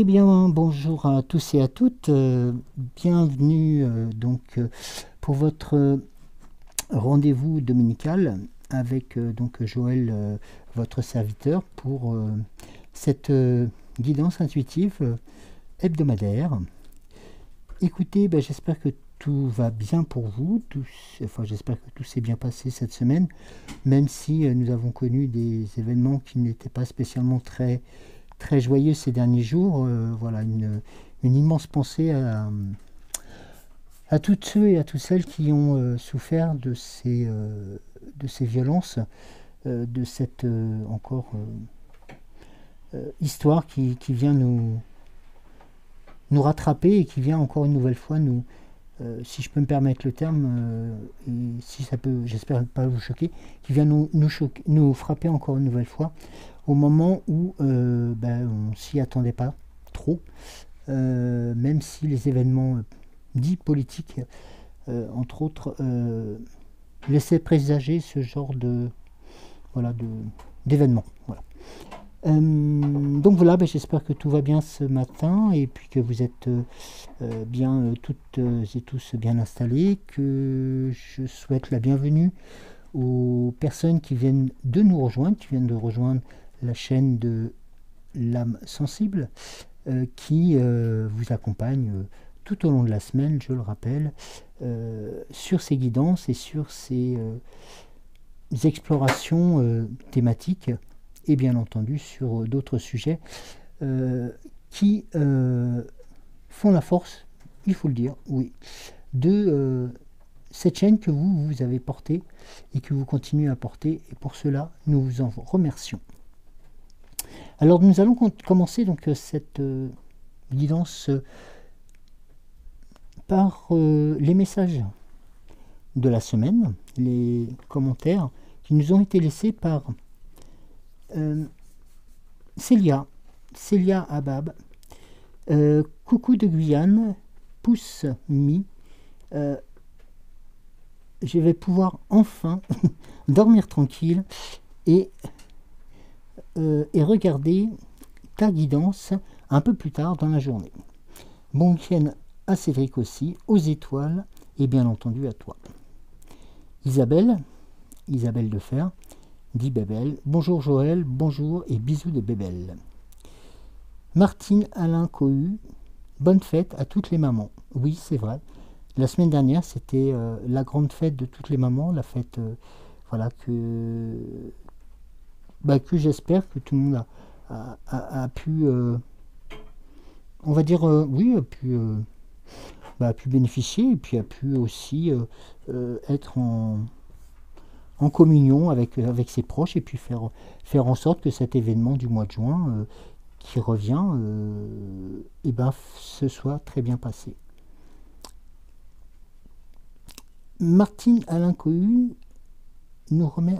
Eh bien, bonjour à tous et à toutes. Bienvenue pour votre rendez-vous dominical avec Joël, votre serviteur, pour cette guidance intuitive hebdomadaire. Écoutez, j'espère que tout va bien pour vous. J'espère que tout s'est bien passé cette semaine, même si nous avons connu des événements qui n'étaient pas spécialement très joyeux ces derniers jours. Voilà, une immense pensée à toutes ceux et à toutes celles qui ont souffert de ces violences, de cette histoire qui vient nous rattraper et qui vient encore une nouvelle fois nous, si je peux me permettre le terme, et si ça peut, j'espère pas vous choquer, qui vient nous frapper encore une nouvelle fois au moment où on s'y attendait pas trop, même si les événements dits politiques, entre autres, laissaient présager ce genre d'événements. Voilà. Donc voilà, j'espère que tout va bien ce matin et puis que vous êtes bien toutes et tous bien installés, que je souhaite la bienvenue aux personnes qui viennent de nous rejoindre, qui viennent de rejoindre la chaîne de l'âme sensible, qui vous accompagne tout au long de la semaine, je le rappelle, sur ces guidances et sur ces explorations thématiques, et bien entendu sur d'autres sujets qui font la force, il faut le dire, oui, de cette chaîne que vous avez portée et que vous continuez à porter, et pour cela nous vous en remercions. Alors nous allons commencer donc cette guidance par les messages de la semaine, les commentaires qui nous ont été laissés par Célia Abab, coucou de Guyane, pouce mi, je vais pouvoir enfin dormir tranquille et regarder ta guidance un peu plus tard dans la journée. Bon week-end à Cédric aussi, aux étoiles et bien entendu à toi. Isabelle de Fer, dit Bébel. Bonjour Joël, bonjour et bisous de Bébel. Martine Alain Cohu, bonne fête à toutes les mamans. Oui, c'est vrai. La semaine dernière, c'était la grande fête de toutes les mamans, la fête que j'espère que tout le monde a pu, on va dire, a pu bénéficier, et puis a pu aussi être en communion avec ses proches, et puis faire en sorte que cet événement du mois de juin qui revient se soit très bien passé. Martine Alain Cohu nous remet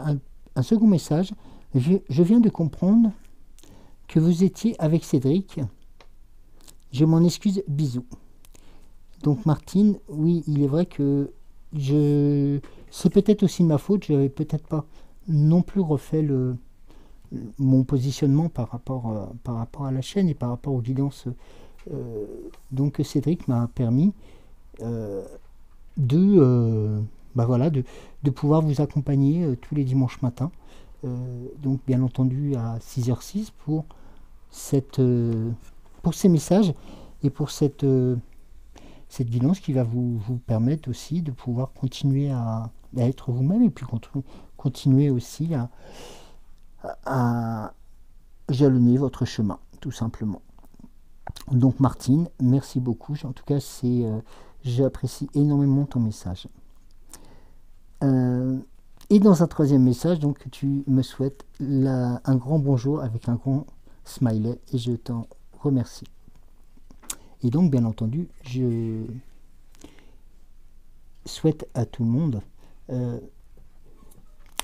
un second message. Je viens de comprendre que vous étiez avec Cédric. Je m'en excuse, bisous. Donc Martine, oui, il est vrai que c'est peut-être aussi de ma faute, je n'avais peut-être pas non plus refait mon positionnement par rapport à la chaîne et par rapport aux guidances. Donc Cédric m'a permis de pouvoir vous accompagner tous les dimanches matins, donc bien entendu à 6h06 pour ces messages et pour cette guidance qui va vous permettre aussi de pouvoir continuer à être vous-même, et puis continuer aussi à jalonner votre chemin, tout simplement. Donc Martine, merci beaucoup. En tout cas, j'apprécie énormément ton message. Et dans un troisième message, donc tu me souhaites un grand bonjour avec un grand smiley, et je t'en remercie. Et donc, bien entendu, je souhaite à tout le monde,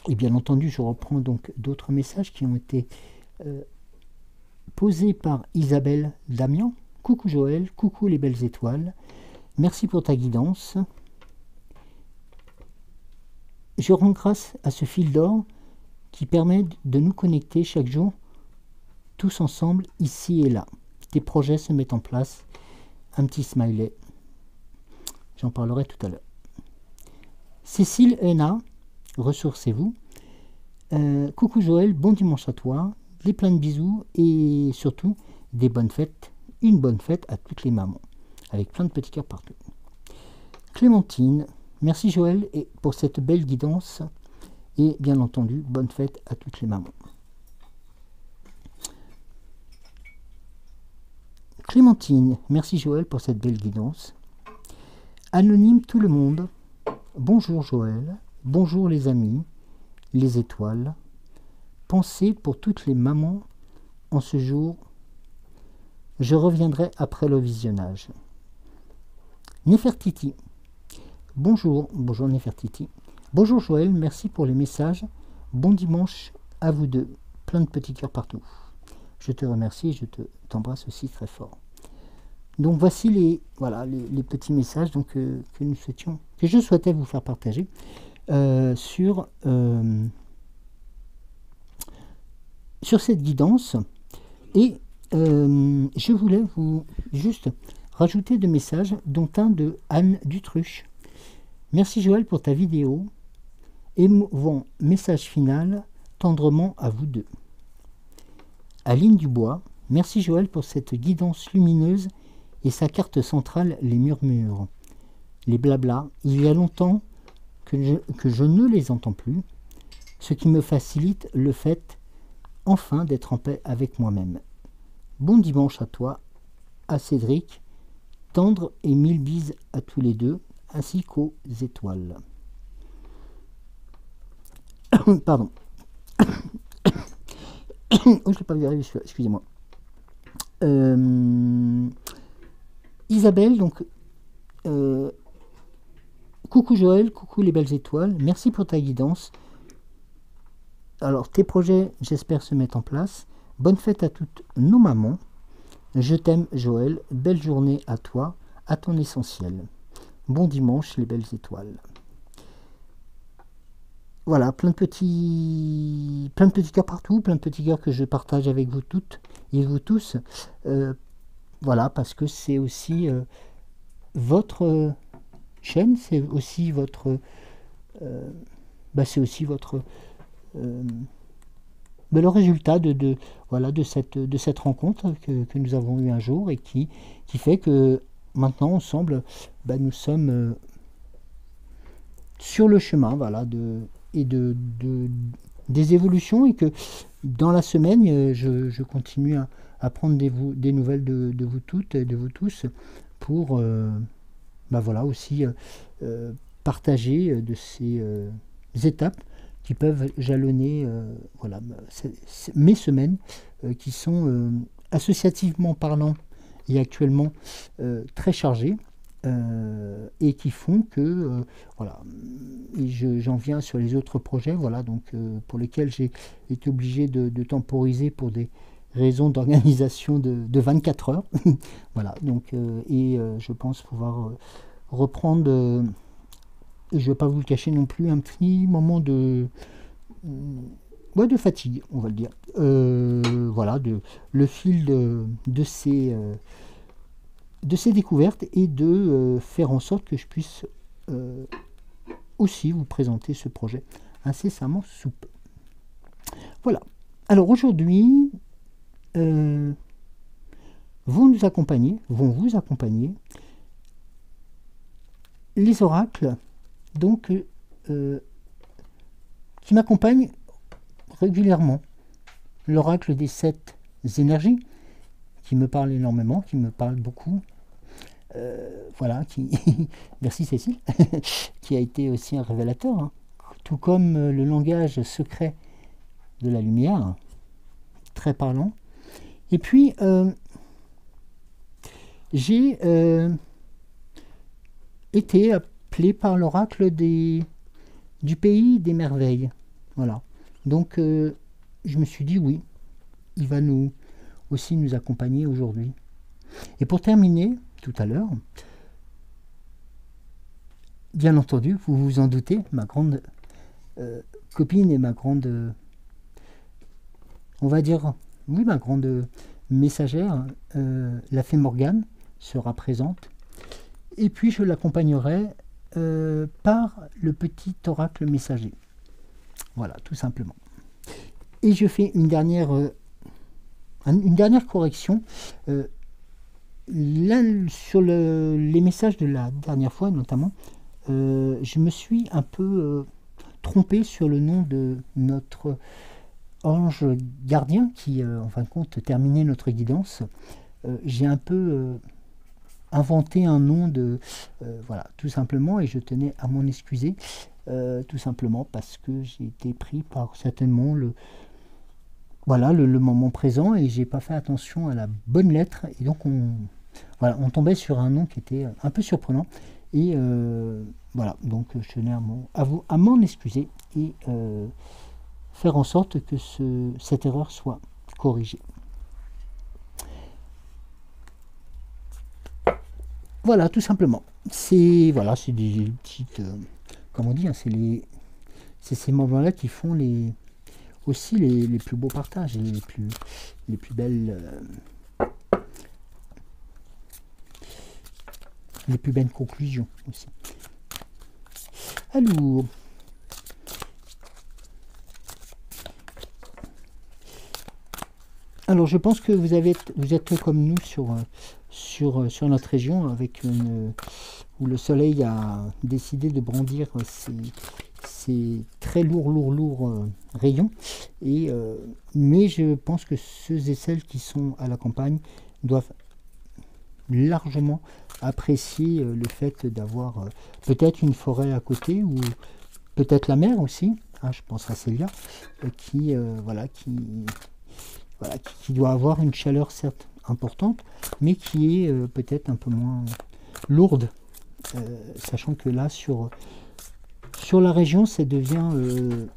et bien entendu, je reprends donc d'autres messages qui ont été posés par Isabelle Damian. Coucou Joël, coucou les belles étoiles, merci pour ta guidance. Je rends grâce à ce fil d'or qui permet de nous connecter chaque jour, tous ensemble, ici et là. tes projets se mettent en place. Un petit smiley. J'en parlerai tout à l'heure. Cécile Héna, ressourcez-vous. Coucou Joël, bon dimanche à toi. Des plein de bisous et surtout des bonnes fêtes. Une bonne fête à toutes les mamans. Avec plein de petits cœurs partout. Clémentine, merci Joël et pour cette belle guidance. Et bien entendu, bonne fête à toutes les mamans. Clémentine, merci Joël pour cette belle guidance. Anonyme tout le monde. Bonjour Joël, bonjour les amis, les étoiles. Pensez pour toutes les mamans en ce jour. Je reviendrai après le visionnage. Nefertiti. Bonjour Nefertiti. Bonjour Joël, merci pour les messages. Bon dimanche à vous deux. Plein de petits cœurs partout. Je te remercie et je t'embrasse aussi très fort. Donc voici les petits messages donc, que je souhaitais vous faire partager sur cette guidance. Et je voulais vous juste rajouter deux messages, dont un de Anne Dutruche. Merci Joël pour ta vidéo. Émouvant message final, tendrement à vous deux. Aline Dubois, merci Joël pour cette guidance lumineuse et sa carte centrale, les murmures, les blablas. Il y a longtemps que je ne les entends plus, ce qui me facilite le fait enfin d'être en paix avec moi-même. Bon dimanche à toi, à Cédric, tendre et 1000 bises à tous les deux, ainsi qu'aux étoiles. Pardon. Oh, je l'ai pas vu arriver, excusez-moi. Isabelle, donc, coucou Joël, coucou les belles étoiles, merci pour ta guidance. Alors, tes projets, j'espère, se mettent en place. Bonne fête à toutes nos mamans. Je t'aime Joël, belle journée à toi, à ton essentiel. Bon dimanche, les belles étoiles. Voilà, plein de petits cœurs partout, plein de petits cœurs que je partage avec vous toutes et vous tous. Voilà, parce que c'est aussi votre chaîne, c'est aussi votre le résultat de cette rencontre que nous avons eue un jour et qui fait que maintenant ensemble nous sommes sur le chemin des évolutions, et que dans la semaine je continue à prendre des nouvelles de vous toutes et de vous tous pour aussi partager de ces étapes qui peuvent jalonner mes semaines qui sont associativement parlant et actuellement très chargées et qui font que j'en viens sur les autres projets pour lesquels j'ai été obligé de temporiser pour des raisons d'organisation de 24 heures. Voilà, donc je pense pouvoir reprendre et je ne vais pas vous le cacher non plus, un petit moment de fatigue, on va le dire. Le fil de ces découvertes et de faire en sorte que je puisse aussi vous présenter ce projet incessamment sous peu. Voilà. Alors aujourd'hui, vont vous accompagner les oracles, donc qui m'accompagnent régulièrement. L'oracle des 7 énergies, qui me parle énormément, qui me parle beaucoup. Merci Cécile, qui a été aussi un révélateur, hein. Tout comme le langage secret de la lumière, très parlant. Et puis, j'ai été appelé par l'oracle du pays des merveilles. Voilà. Donc, je me suis dit, oui, il va nous accompagner aujourd'hui. Et pour terminer, tout à l'heure, bien entendu, vous vous en doutez, ma grande copine et ma grande, on va dire, oui, ma grande messagère, la fée Morgane sera présente. Et puis je l'accompagnerai par le petit oracle messager. Voilà, tout simplement. Et je fais une dernière correction. Là, sur les messages de la dernière fois, notamment, je me suis un peu trompé sur le nom de notre ange gardien qui, en fin de compte, terminait notre guidance. J'ai un peu inventé un nom voilà, tout simplement, et je tenais à m'en excuser, tout simplement parce que j'ai été pris par certainement voilà, le moment présent, et j'ai pas fait attention à la bonne lettre, et donc voilà, on tombait sur un nom qui était un peu surprenant, et voilà, donc je tenais à m'en excuser et faire en sorte que cette erreur soit corrigée. Voilà, tout simplement. C'est voilà, c'est des petites, comment dire, c'est ces moments-là qui font aussi les plus beaux partages et les plus belles conclusions aussi. Alors je pense que vous êtes comme nous sur notre région, avec où le soleil a décidé de brandir ces très lourds rayons. Mais je pense que ceux et celles qui sont à la campagne doivent largement apprécier le fait d'avoir peut-être une forêt à côté, ou peut-être la mer aussi. Je pense à Célia, qui doit avoir une chaleur certes importante, mais qui est peut-être un peu moins lourde, sachant que là, sur la région, ça devient,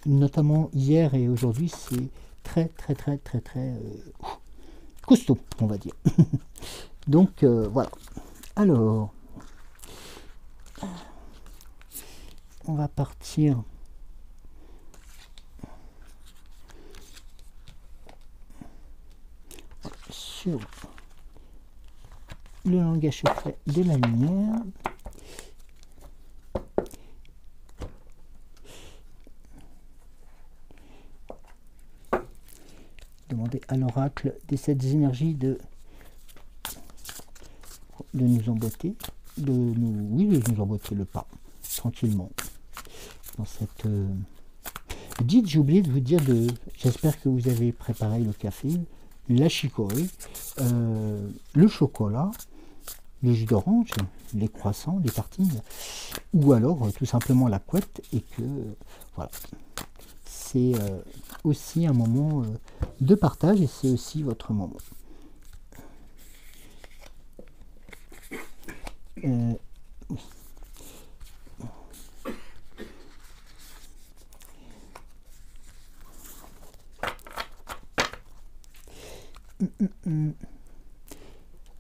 notamment hier et aujourd'hui, c'est très costaud, on va dire. Donc, voilà. Alors, on va partir sur le langage secret de la lumière. Demander à l'oracle des 7 énergies de nous emboîter, de nous emboîter le pas tranquillement dans cette. Dites, j'ai oublié de vous dire j'espère que vous avez préparé le café, la chicorée, le chocolat, les jus d'orange, les croissants, les tartines, ou alors tout simplement la couette, et que voilà, c'est aussi un moment de partage, et c'est aussi votre moment.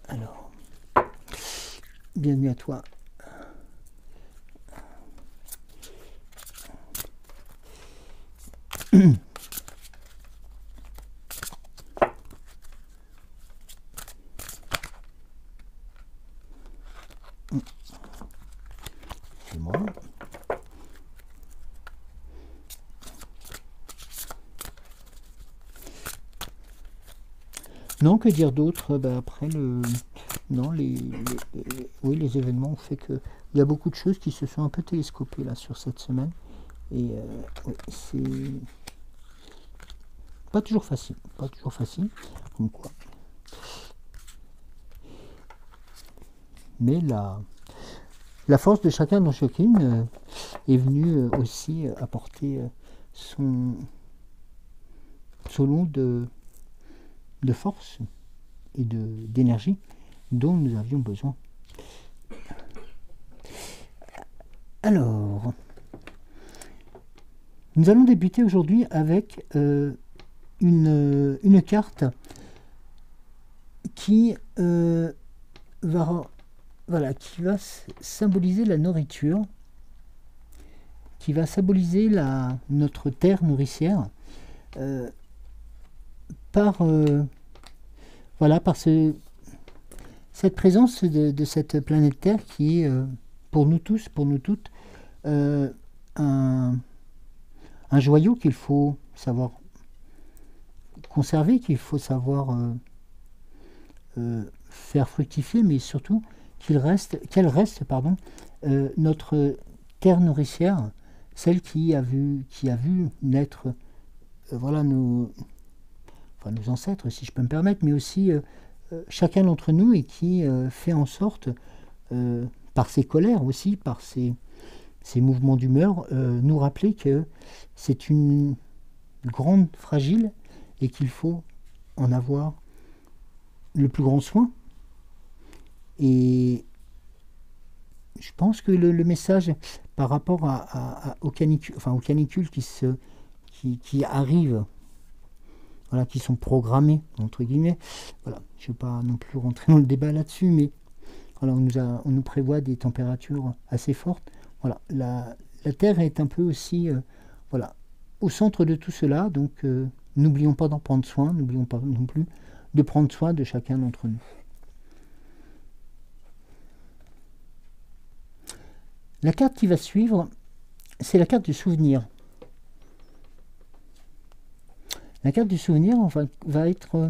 Alors, bienvenue à toi. C'est moi. Non, que dire d'autre? Après oui, les événements ont fait que il y a beaucoup de choses qui se sont un peu télescopées là sur cette semaine, et oui, c'est pas toujours facile, comme quoi. Mais la force de chacun dans chacune est venue aussi apporter son lot de force et d'énergie dont nous avions besoin. Alors, nous allons débuter aujourd'hui avec une carte qui va symboliser la nourriture, qui va symboliser notre terre nourricière, par voilà, par cette présence de cette planète Terre qui est, pour nous tous, pour nous toutes, un joyau qu'il faut savoir conserver, qu'il faut savoir faire fructifier, mais surtout qu'elle reste, notre terre nourricière, celle qui a vu naître voilà nos ancêtres, si je peux me permettre, mais aussi chacun d'entre nous, et qui fait en sorte, par ses colères aussi, par ses mouvements d'humeur, nous rappeler que c'est une grande fragile et qu'il faut en avoir le plus grand soin. Et je pense que le message par rapport aux canicules qui arrivent, voilà, qui sont programmées, entre guillemets, voilà, je ne vais pas non plus rentrer dans le débat là-dessus, mais voilà, on nous prévoit des températures assez fortes. Voilà, la Terre est un peu aussi voilà, au centre de tout cela, donc n'oublions pas d'en prendre soin, n'oublions pas non plus de prendre soin de chacun d'entre nous. La carte qui va suivre, c'est la carte du souvenir. La carte du souvenir va être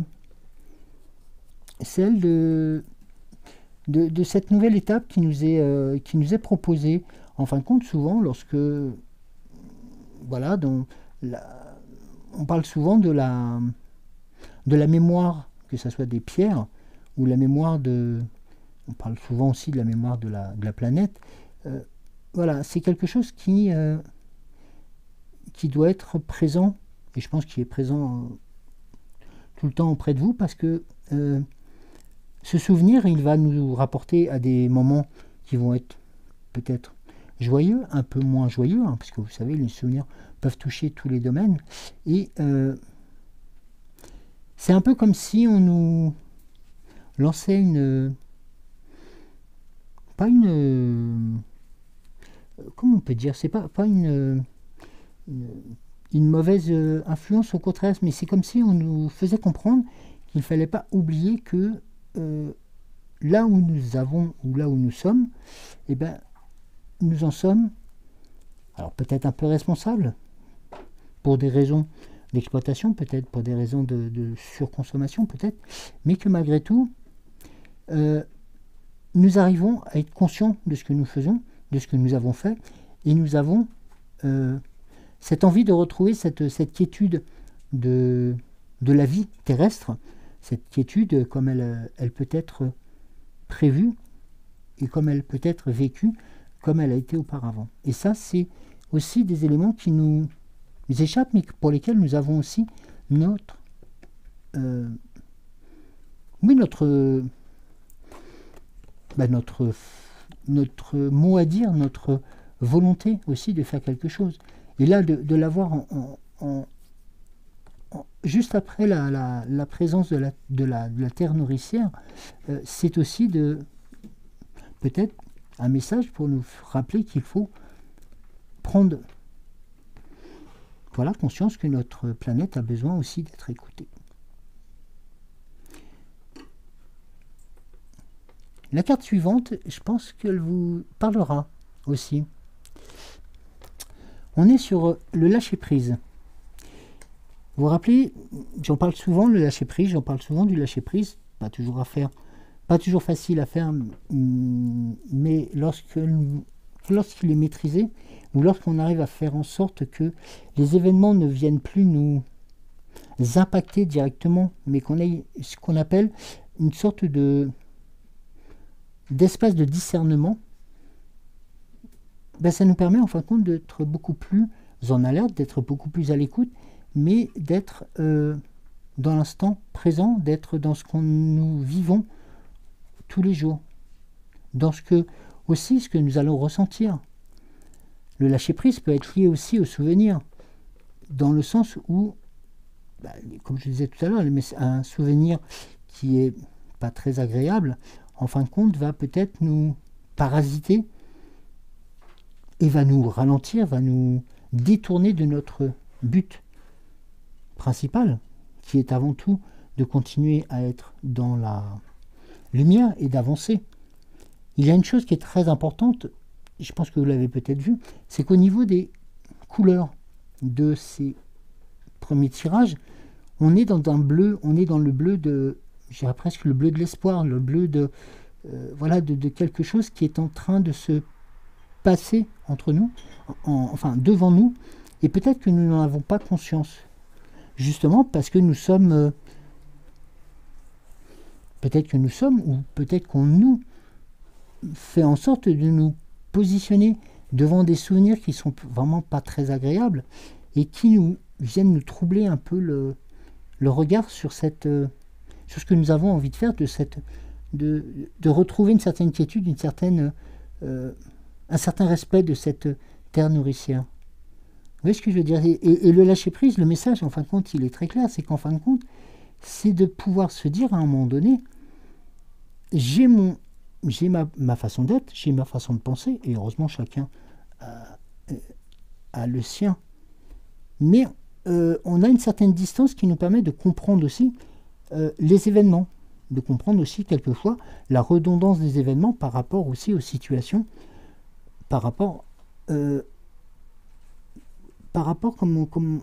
celle de cette nouvelle étape qui nous est proposée. En fin de compte, souvent, lorsque voilà, on parle souvent de la mémoire, que ce soit des pierres ou la mémoire on parle souvent aussi de la mémoire de la planète. Voilà, c'est quelque chose qui doit être présent, et je pense qu'il est présent tout le temps auprès de vous, parce que ce souvenir, il va nous rapporter à des moments qui vont être peut-être joyeux, un peu moins joyeux, hein, parce que vous savez, les souvenirs peuvent toucher tous les domaines, et c'est un peu comme si on nous lançait comment on peut dire, c'est pas une mauvaise influence, au contraire, mais c'est comme si on nous faisait comprendre qu'il ne fallait pas oublier que là où nous sommes, eh ben, nous en sommes, alors peut-être un peu responsables, pour des raisons d'exploitation, peut-être pour des raisons de surconsommation, peut-être, mais que malgré tout, nous arrivons à être conscients de ce que nous faisons, de ce que nous avons fait, et nous avons cette envie de retrouver cette quiétude de la vie terrestre, cette quiétude comme elle peut être prévue et comme elle peut être vécue, comme elle a été auparavant. Et ça, c'est aussi des éléments qui nous échappent, mais pour lesquels nous avons aussi notre mot à dire, notre volonté aussi de faire quelque chose. Et là, de l'avoir juste après la présence de la terre nourricière, c'est aussi peut-être un message pour nous rappeler qu'il faut prendre conscience que notre planète a besoin aussi d'être écoutée. La carte suivante, je pense qu'elle vous parlera aussi. On est sur le lâcher-prise. Vous vous rappelez, j'en parle souvent, le lâcher-prise, j'en parle souvent du lâcher-prise, pas toujours facile à faire, mais lorsqu'il est maîtrisé, ou lorsqu'on arrive à faire en sorte que les événements ne viennent plus nous impacter directement, mais qu'on ait ce qu'on appelle une sorte d'espace de discernement, ben ça nous permet en fin de compte d'être beaucoup plus en alerte, d'être beaucoup plus à l'écoute, mais d'être dans l'instant présent, d'être dans ce que nous vivons tous les jours, dans ce que nous allons ressentir. Le lâcher-prise peut être lié aussi au souvenir, dans le sens où, comme je disais tout à l'heure, un souvenir qui est pas très agréable, en fin de compte, va peut-être nous parasiter et va nous ralentir, va nous détourner de notre but principal, qui est avant tout de continuer à être dans la lumière et d'avancer. Il y a une chose qui est très importante, je pense que vous l'avez peut-être vu, c'est qu'au niveau des couleurs de ces premiers tirages, on est dans un bleu, on est dans le bleu de, je dirais presque le bleu de l'espoir, le bleu de, voilà, de quelque chose qui est en train de se passer entre nous, enfin devant nous, et peut-être que nous n'en avons pas conscience, justement parce que nous sommes, ou peut-être qu'on nous fait en sorte de nous positionner devant des souvenirs qui sont vraiment pas très agréables et qui nous viennent nous troubler un peu le regard sur cette sur ce que nous avons envie de faire, de retrouver une certaine quiétude, un certain respect de cette terre nourricière. Vous voyez ce que je veux dire? Et le lâcher prise, le message, en fin de compte, il est très clair, c'est qu'en fin de compte, c'est de pouvoir se dire à un moment donné, j'ai ma façon d'être, j'ai ma façon de penser, et heureusement chacun a le sien. Mais on a une certaine distance qui nous permet de comprendre aussi les événements, de comprendre aussi quelquefois la redondance des événements par rapport aussi aux situations, par rapport comme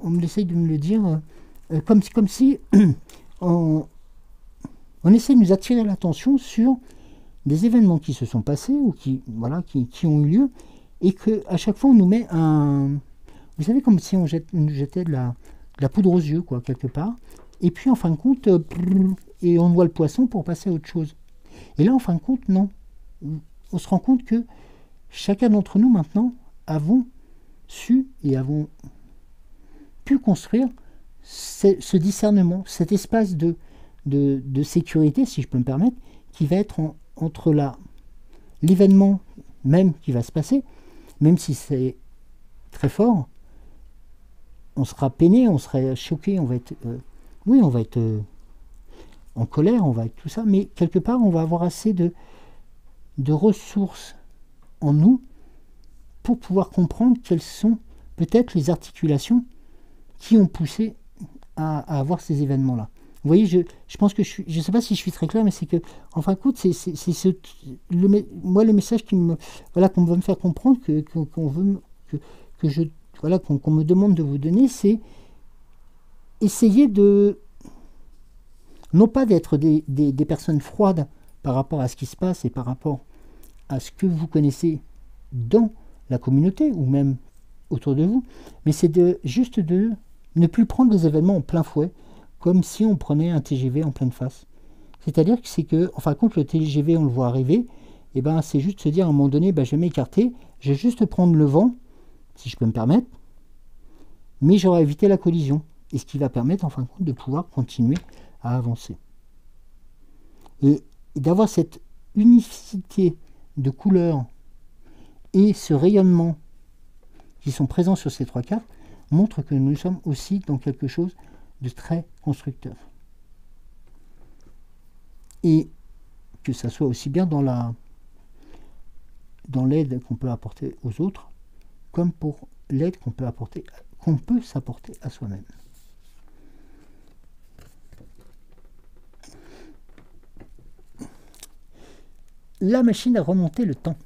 on essaye de me le dire, comme si on essaie de nous attirer l'attention sur des événements qui se sont passés ou qui ont eu lieu, et qu'à chaque fois on nous met vous savez, comme si on nous jetait de la poudre aux yeux, quoi, quelque part, et puis en fin de compte, et on noie le poisson pour passer à autre chose. Et là, en fin de compte, non. On se rend compte que chacun d'entre nous, maintenant, avons su et avons pu construire ce discernement, cet espace de sécurité, si je peux me permettre, qui va être entre l'événement même qui va se passer, même si c'est très fort, on sera peiné, on sera choqué, on va être en colère, on va être tout ça, mais quelque part on va avoir assez de ressources en nous pour pouvoir comprendre quelles sont peut-être les articulations qui ont poussé à avoir ces événements-là. Vous voyez, je pense que je ne sais pas si je suis très clair, mais c'est que, en fin de compte, moi le message qu'on veut me faire comprendre, qu'on me demande de vous donner, c'est essayer non pas d'être des personnes froides par rapport à ce qui se passe et par rapport à ce que vous connaissez dans la communauté ou même autour de vous, mais c'est juste de ne plus prendre les événements en plein fouet, comme si on prenait un TGV en pleine face. C'est-à-dire que c'est que, en fin de compte, le TGV, on le voit arriver, et ben c'est juste se dire à un moment donné, je vais m'écarter, je vais juste prendre le vent, si je peux me permettre, mais j'aurai évité la collision, et ce qui va permettre, en fin de compte, de pouvoir continuer à avancer. Et d'avoir cette unicité de couleurs et ce rayonnement qui sont présents sur ces trois cartes montre que nous sommes aussi dans quelque chose de très constructeur. Et que ça soit aussi bien dans l'aide qu'on peut apporter aux autres, comme pour l'aide qu'on peut s'apporter à soi-même. La machine à remonter le temps.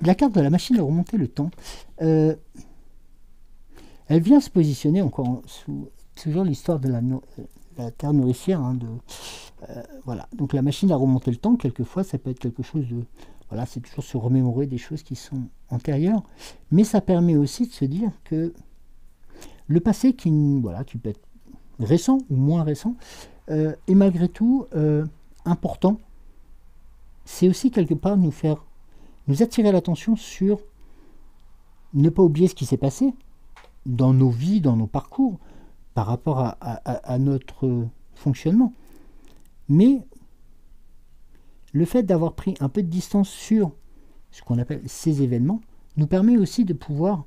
La carte de la machine à remonter le temps, elle vient se positionner encore sous toujours l'histoire de la terre nourricière. Voilà. Donc la machine à remonter le temps, quelquefois, ça peut être quelque chose de... Voilà, c'est toujours se remémorer des choses qui sont antérieures, mais ça permet aussi de se dire que le passé, qui peut être récent ou moins récent, est malgré tout important. C'est aussi quelque part nous attirer l'attention sur ne pas oublier ce qui s'est passé dans nos vies, dans nos parcours, par rapport à notre fonctionnement. Mais le fait d'avoir pris un peu de distance sur ce qu'on appelle ces événements nous permet aussi de pouvoir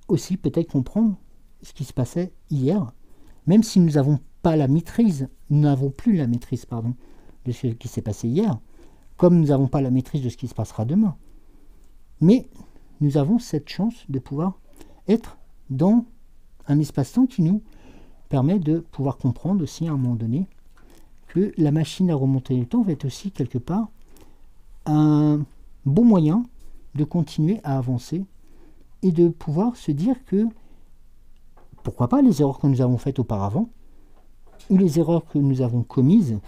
aussi peut-être comprendre ce qui se passait hier, même si nous n'avons pas la maîtrise, nous n'avons plus la maîtrise, de ce qui s'est passé hier, comme nous n'avons pas la maîtrise de ce qui se passera demain. Mais nous avons cette chance de pouvoir être dans un espace-temps qui nous permet de pouvoir comprendre aussi à un moment donné que la machine à remonter le temps va être aussi quelque part un bon moyen de continuer à avancer et de pouvoir se dire que pourquoi pas les erreurs que nous avons faites auparavant ou les erreurs que nous avons commises,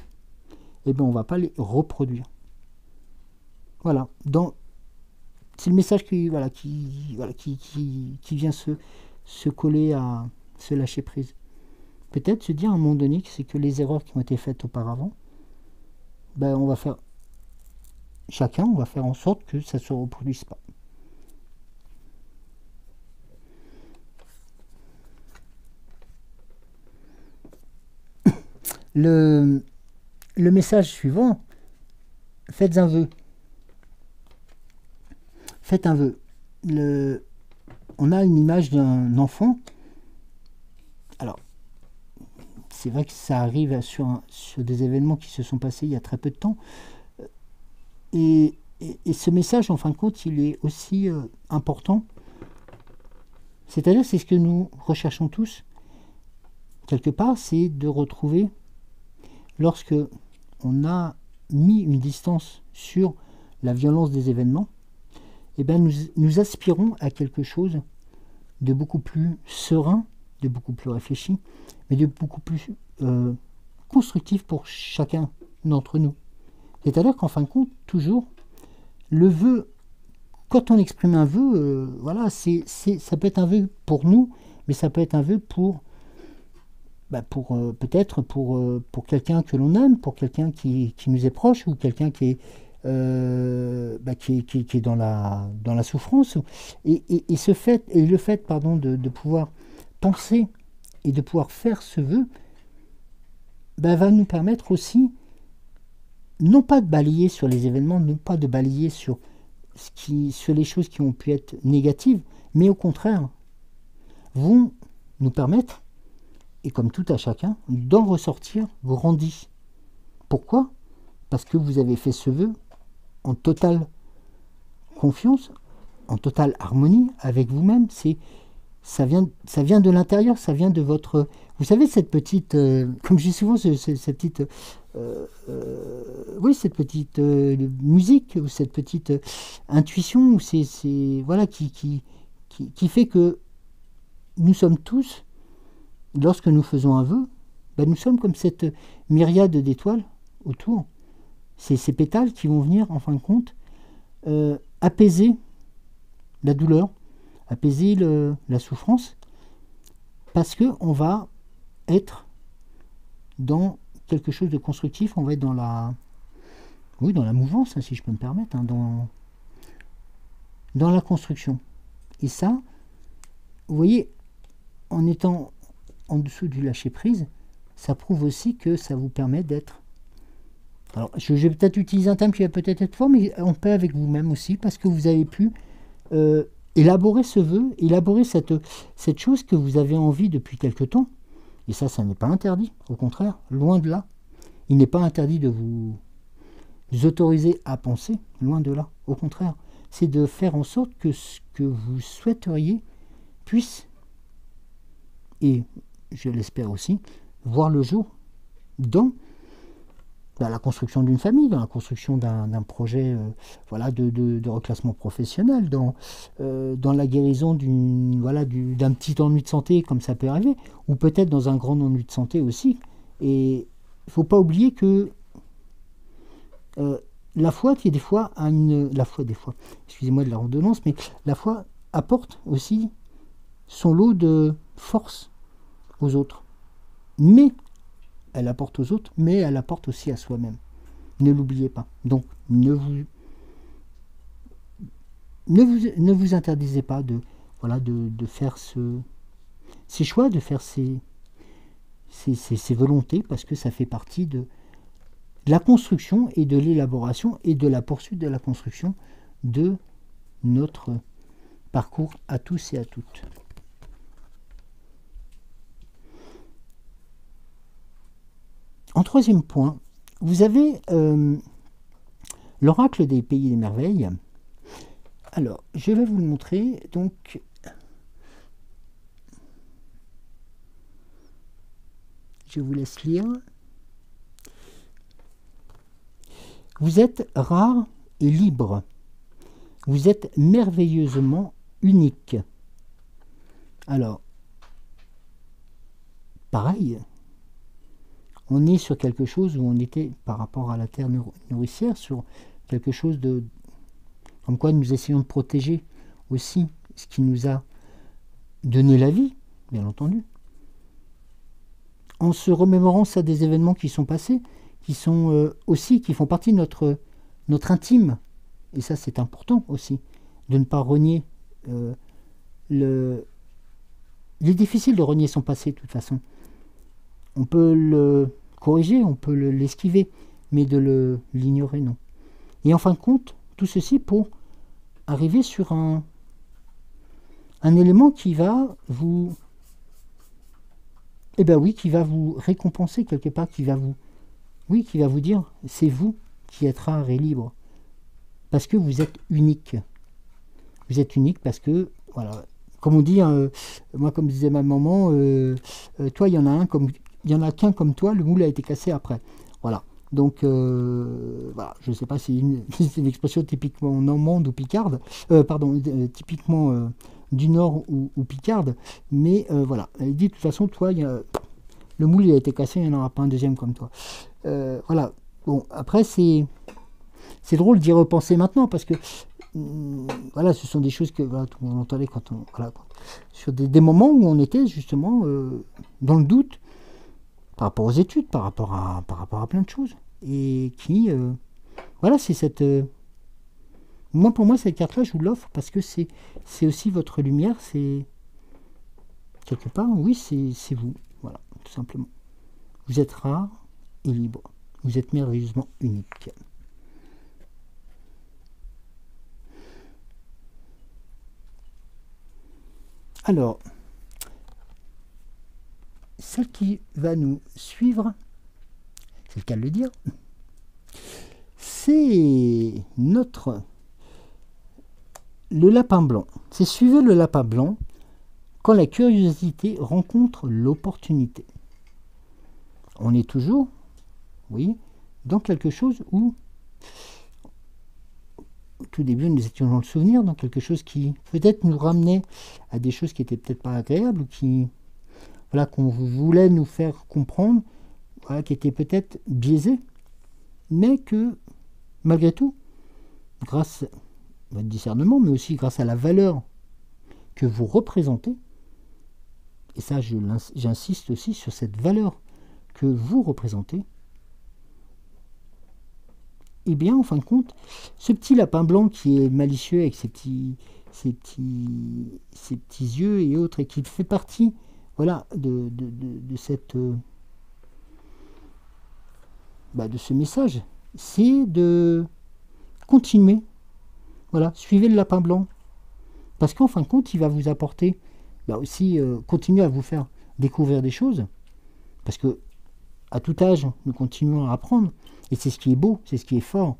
eh bien on ne va pas les reproduire. Voilà, c'est le message qui vient se coller à se lâcher prise. Peut-être se dire à un moment donné que c'est que les erreurs qui ont été faites auparavant, ben on va faire en sorte que ça ne se reproduise pas. Le message suivant, faites un vœu. Faites un vœu. On a une image d'un enfant. Alors, c'est vrai que ça arrive sur des événements qui se sont passés il y a très peu de temps. Et ce message, en fin de compte, il est aussi important. C'est-à-dire, c'est ce que nous recherchons tous. Quelque part, c'est de retrouver, lorsque on a mis une distance sur la violence des événements, eh bien nous aspirons à quelque chose de beaucoup plus serein, de beaucoup plus réfléchi, mais de beaucoup plus constructif pour chacun d'entre nous. C'est-à-dire qu'en fin de compte, toujours, le vœu, quand on exprime un vœu, voilà, ça peut être un vœu pour nous, mais ça peut être un vœu pour peut-être pour quelqu'un que l'on aime, pour quelqu'un qui nous est proche, ou quelqu'un qui est dans la souffrance. Et le fait de pouvoir penser et de pouvoir faire ce vœu va nous permettre aussi, non pas de balayer sur les événements, non pas de balayer sur les choses qui ont pu être négatives, mais au contraire, vont nous permettre, et comme tout à chacun, d'en ressortir grandi. Pourquoi ? Parce que vous avez fait ce vœu en totale confiance, en totale harmonie avec vous-même. Ça vient de l'intérieur, ça vient de votre... Vous savez, cette petite... comme je dis souvent, cette petite... cette petite musique, ou cette petite intuition, ou voilà, qui fait que nous sommes tous, lorsque nous faisons un vœu, nous sommes comme cette myriade d'étoiles autour. C'est ces pétales qui vont venir, en fin de compte, apaiser la douleur, apaiser la souffrance, parce qu'on va être dans quelque chose de constructif, on va être dans la mouvance, si je peux me permettre, dans la construction. Et ça, vous voyez, en étant en dessous du lâcher-prise, ça prouve aussi que ça vous permet d'être... Alors, je vais peut-être utiliser un terme qui va peut-être être fort, mais en paix avec vous-même aussi, parce que vous avez pu élaborer ce vœu, élaborer cette chose que vous avez envie depuis quelque temps. Et ça n'est pas interdit, au contraire, loin de là. Il n'est pas interdit de vous autoriser à penser, loin de là. Au contraire, c'est de faire en sorte que ce que vous souhaiteriez puisse, et je l'espère aussi, voir le jour dans la construction d'une famille, dans la construction d'un projet de reclassement professionnel, dans la guérison d'un petit ennui de santé, comme ça peut arriver, ou peut-être dans un grand ennui de santé aussi. Et il ne faut pas oublier que la foi, excusez-moi de la redondance, mais la foi apporte aussi son lot de force aux autres. Mais elle apporte aux autres, mais elle apporte aussi à soi-même. Ne l'oubliez pas. Donc, ne vous interdisez pas de faire ces choix, de faire ces volontés, parce que ça fait partie de la construction et de l'élaboration et de la poursuite de la construction de notre parcours à tous et à toutes. En troisième point, vous avez l'oracle des pays des merveilles. Alors, je vais vous le montrer. Donc, Je vous laisse lire. Vous êtes rare et libre. Vous êtes merveilleusement unique. Alors, pareil, on est sur quelque chose où on était, par rapport à la terre nourricière, sur quelque chose de... Comme quoi nous essayons de protéger aussi ce qui nous a donné la vie, bien entendu. En se remémorant ça des événements qui sont passés, qui sont aussi, qui font partie de notre intime. Et ça, c'est important aussi, de ne pas renier le... Il est difficile de renier son passé, de toute façon. On peut le corriger, on peut l'esquiver, mais de l'ignorer, non. Et en fin de compte, tout ceci pour arriver sur un élément qui va vous... Eh bien oui, qui va vous récompenser quelque part, qui va vous... Oui, qui va vous dire, c'est vous qui êtes rare et libre. Parce que vous êtes unique. Vous êtes unique parce que, voilà, comme on dit, moi comme disait ma maman, toi il y en a qu'un comme toi, le moule a été cassé après. Voilà. Donc, voilà, je ne sais pas si c'est une expression typiquement normande ou picarde, typiquement du Nord ou picarde, mais voilà, elle dit de toute façon, toi, le moule il a été cassé, il n'y en aura pas un deuxième comme toi. Voilà, bon, après c'est drôle d'y repenser maintenant, parce que voilà, ce sont des choses que voilà, tout le monde entendait quand on... Voilà, sur des moments où on était justement dans le doute, par rapport aux études, par rapport à plein de choses. Et qui... voilà, c'est cette... moi, pour moi, cette carte-là, je vous l'offre parce que c'est aussi votre lumière, c'est... Quelque part, oui, c'est vous. Voilà, tout simplement. Vous êtes rare et libre. Vous êtes merveilleusement unique. Alors, celle qui va nous suivre, c'est le cas de le dire, c'est le lapin blanc. C'est suivez le lapin blanc quand la curiosité rencontre l'opportunité. On est toujours, oui, dans quelque chose où, au tout début, nous étions dans le souvenir, dans quelque chose qui peut-être nous ramenait à des choses qui étaient peut-être pas agréables, ou qui, voilà, qu'on voulait nous faire comprendre, voilà, qui étaient peut-être biaisées, mais que, malgré tout, grâce à votre discernement, mais aussi grâce à la valeur que vous représentez, et ça, j'insiste aussi sur cette valeur que vous représentez, et bien, en fin de compte, ce petit lapin blanc qui est malicieux avec ses petits yeux et autres, et qui fait partie, voilà, de cette... de ce message, c'est de continuer. Voilà, suivez le lapin blanc. Parce qu'en fin de compte, il va vous apporter, aussi, continuer à vous faire découvrir des choses. Parce que, à tout âge, nous continuons à apprendre. Et c'est ce qui est beau, c'est ce qui est fort.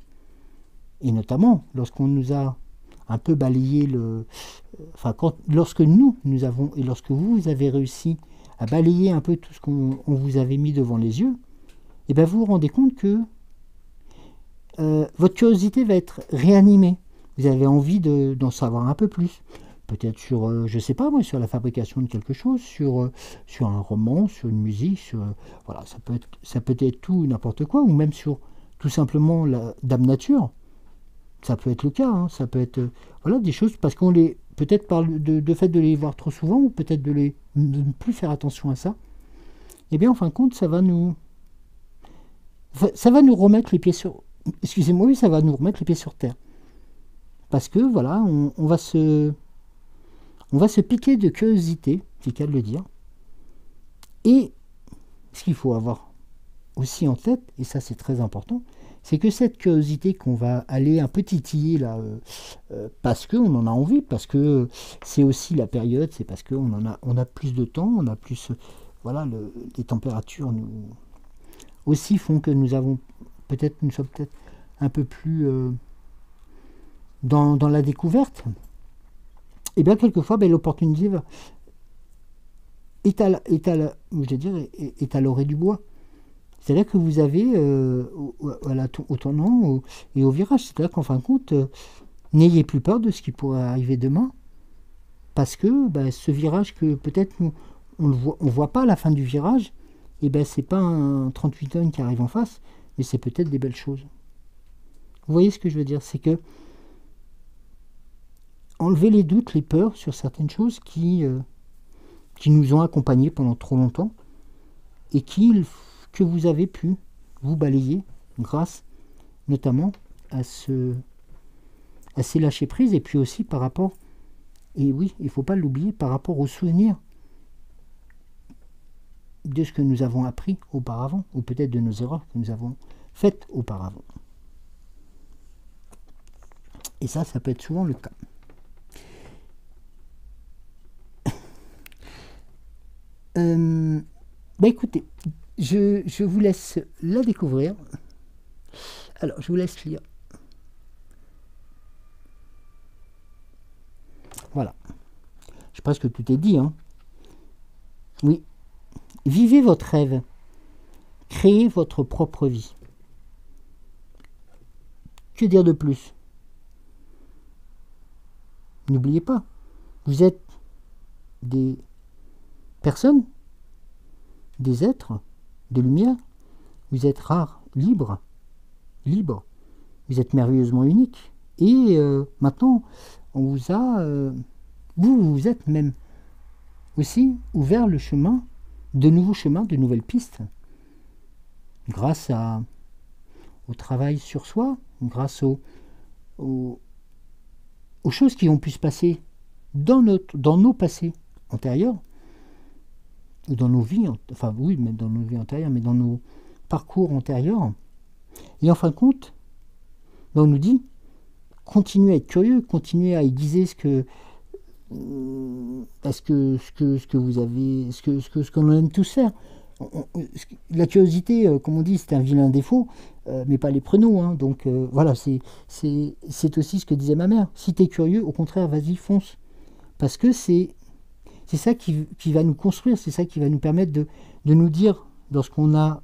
Et notamment, lorsqu'on nous a un peu balayé lorsque nous avons, et lorsque vous avez réussi à balayer un peu tout ce qu'on vous avait mis devant les yeux, et bien vous vous rendez compte que votre curiosité va être réanimée. Vous avez envie d'en savoir un peu plus. Peut-être sur, je sais pas moi, sur la fabrication de quelque chose, sur un roman, sur une musique, voilà, ça peut être tout, n'importe quoi, ou même sur tout simplement la Dame Nature. Ça peut être le cas, hein, ça peut être voilà, des choses, parce qu'on les, peut-être par de fait de les voir trop souvent, ou peut-être de ne plus faire attention à ça, et bien en fin de compte, ça va nous remettre les pieds sur... Excusez-moi, oui, ça va nous remettre les pieds sur terre. Parce que, voilà, on va se piquer de curiosité, c'est le cas de le dire. Et ce qu'il faut avoir aussi en tête, et ça c'est très important, c'est que cette curiosité qu'on va aller un peu titiller là, parce qu'on en a envie, parce que c'est aussi la période, c'est parce qu'on on a plus de temps, on a plus... voilà, les températures aussi font que nous sommes peut-être un peu plus dans la découverte. Et bien quelquefois, l'opportunité je veux dire, est à l'orée du bois. C'est-à-dire que vous avez au tournant et au virage. C'est-à-dire qu'en fin de compte, n'ayez plus peur de ce qui pourrait arriver demain. Parce que ce virage que peut-être nous, on ne voit pas à la fin du virage, et c'est pas un 38 tonnes qui arrive en face, mais c'est peut-être des belles choses. Vous voyez ce que je veux dire? C'est que enlever les doutes, les peurs sur certaines choses qui nous ont accompagnés pendant trop longtemps et que vous avez pu vous balayer grâce notamment à ces lâcher prise, et puis aussi par rapport, et oui, il ne faut pas l'oublier, par rapport aux souvenirs de ce que nous avons appris auparavant, ou peut-être de nos erreurs que nous avons faites auparavant. Et ça peut être souvent le cas. Écoutez, je vous laisse la découvrir. Alors, je vous laisse lire. Voilà. Je pense que tout est dit. Hein. Oui. Vivez votre rêve. Créez votre propre vie. Que dire de plus? N'oubliez pas, vous êtes des personnes, des êtres de lumière. Vous êtes rares, libres. Vous êtes merveilleusement uniques. Et maintenant, on vous a... vous êtes même aussi ouvert le chemin, de nouveaux chemins, de nouvelles pistes. Grâce au travail sur soi, grâce aux choses qui ont pu se passer dans nos passés antérieurs, ou dans nos vies, enfin oui, mais dans nos vies antérieures, mais dans nos parcours antérieurs. Et en fin de compte, on nous dit, continuez à être curieux, continuez à aiguiser ce que vous avez, ce qu'on aime tous faire. La curiosité, comme on dit, c'est un vilain défaut, mais pas les prenons. Hein. Donc voilà, c'est aussi ce que disait ma mère. Si tu es curieux, au contraire, vas-y, fonce. Parce que c'est ça qui va nous construire, c'est ça qui va nous permettre de nous dire, lorsqu'on a,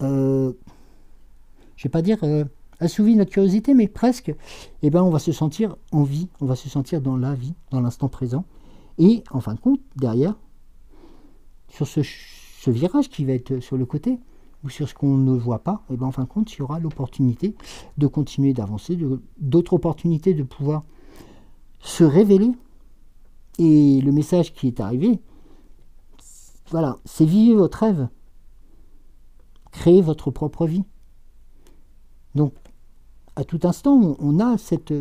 je ne vais pas dire assouvi notre curiosité, mais presque, on va se sentir en vie, on va se sentir dans la vie, dans l'instant présent. Et en fin de compte, derrière, sur ce virage qui va être sur le côté, ou sur ce qu'on ne voit pas, en fin de compte, il y aura l'opportunité de continuer d'avancer, d'autres opportunités de pouvoir se révéler. Et le message qui est arrivé, voilà, c'est vivez votre rêve. Créez votre propre vie. Donc, à tout instant, on a cette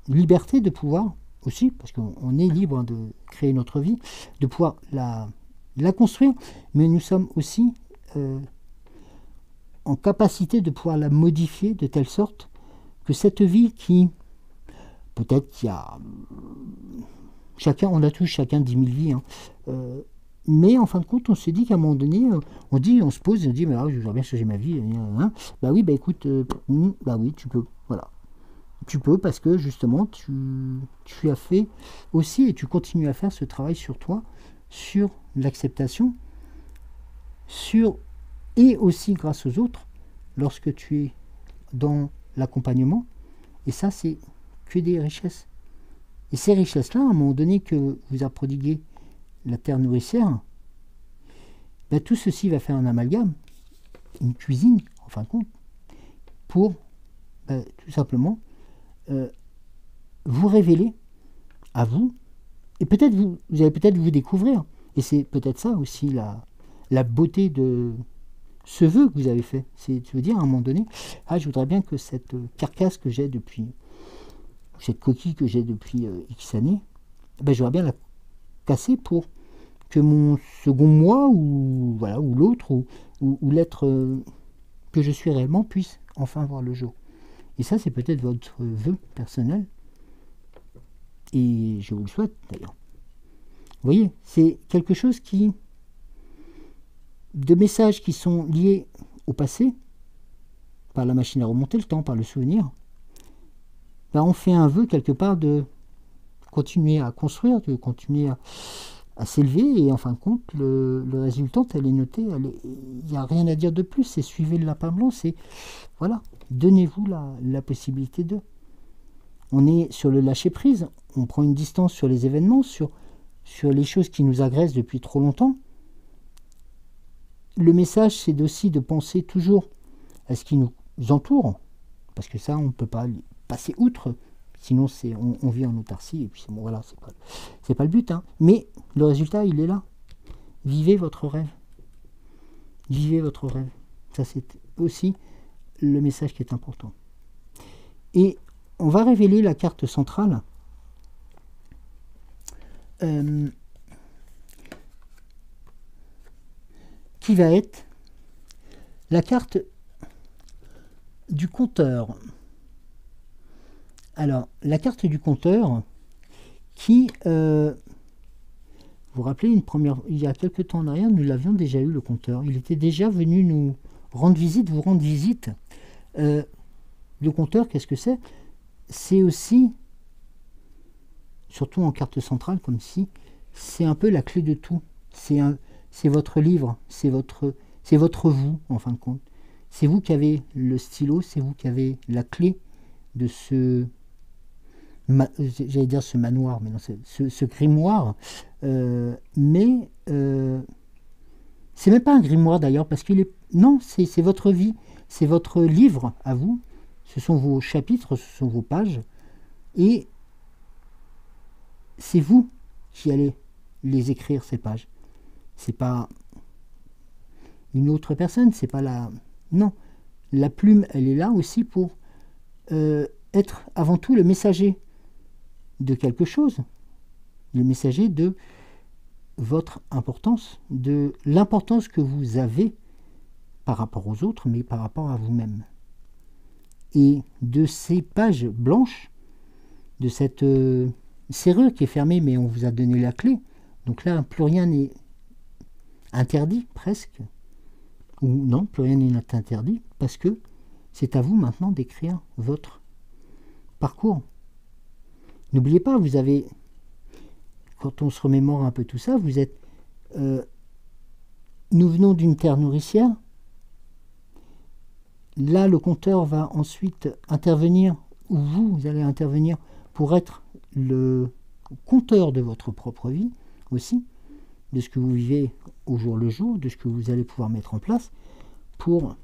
liberté de pouvoir aussi, parce qu'on est libre de créer notre vie, de pouvoir la construire, mais nous sommes aussi en capacité de pouvoir la modifier de telle sorte que cette vie qui, peut-être qu'il y a... on a tous chacun 10 000 vies, hein, mais en fin de compte, on se dit qu'à un moment donné, on se pose et on dit, mais là, je voudrais bien changer ma vie. Hein. Oui, écoute, oui, tu peux. Voilà. Tu peux parce que justement, tu as fait aussi et tu continues à faire ce travail sur toi, sur l'acceptation, et aussi grâce aux autres, lorsque tu es dans l'accompagnement. Et ça, c'est que des richesses. Et ces richesses-là, à un moment donné que vous a prodigué la terre nourricière, tout ceci va faire un amalgame, une cuisine, en fin de compte, pour tout simplement vous révéler à vous, et peut-être vous allez peut-être vous découvrir. Et c'est peut-être ça aussi la beauté de ce vœu que vous avez fait. C'est de vous dire à un moment donné, je voudrais bien que cette carcasse que j'ai depuis, cette coquille que j'ai depuis X années, j'aurais bien la casser pour que mon second moi, ou l'autre, ou l'être que je suis réellement, puisse enfin voir le jour. Et ça, c'est peut-être votre vœu personnel. Et je vous le souhaite, d'ailleurs. Vous voyez, c'est quelque chose de messages qui sont liés au passé, par la machine à remonter le temps, par le souvenir. On fait un vœu quelque part de continuer à construire, de continuer à s'élever, et en fin de compte, le résultat, elle est notée, il n'y a rien à dire de plus, c'est suivez le lapin blanc, c'est, voilà, donnez-vous la possibilité de. On est sur le lâcher-prise, on prend une distance sur les événements, sur les choses qui nous agressent depuis trop longtemps. Le message, c'est aussi de penser toujours à ce qui nous entoure, parce que ça, on ne peut pas passer outre, sinon on vit en autarcie, et puis bon, voilà, c'est pas le but, hein. Mais le résultat, il est là. Vivez votre rêve. Vivez votre rêve. Ça, c'est aussi le message qui est important. Et on va révéler la carte centrale. Qui va être la carte du compteur. Alors, la carte du compteur qui, vous vous rappelez, il y a quelques temps en arrière, nous l'avions déjà eu, le compteur. Il était déjà venu nous rendre visite, vous rendre visite. Le compteur, qu'est-ce que c'est? C'est aussi, surtout en carte centrale, comme si, c'est un peu la clé de tout. C'est votre livre, c'est votre vous, en fin de compte. C'est vous qui avez le stylo, c'est vous qui avez la clé de ce, j'allais dire ce manoir, mais non, ce grimoire. Mais c'est même pas un grimoire d'ailleurs, parce qu'il est, non, c'est votre vie, c'est votre livre à vous. Ce sont vos chapitres, ce sont vos pages, et c'est vous qui allez les écrire, ces pages. C'est pas une autre personne, c'est pas la... Non, la plume, elle est là aussi pour être avant tout le messager de quelque chose, le messager de votre importance, de l'importance que vous avez par rapport aux autres, mais par rapport à vous-même. Et de ces pages blanches, de cette serrure qui est fermée, mais on vous a donné la clé, donc là, plus rien n'est interdit, presque, ou non, plus rien n'est interdit, parce que c'est à vous maintenant d'écrire votre parcours. N'oubliez pas, vous avez, quand on se remémore un peu tout ça, vous êtes, nous venons d'une terre nourricière. Là, le compteur va ensuite intervenir, ou vous allez intervenir pour être le compteur de votre propre vie aussi, de ce que vous vivez au jour le jour, de ce que vous allez pouvoir mettre en place pour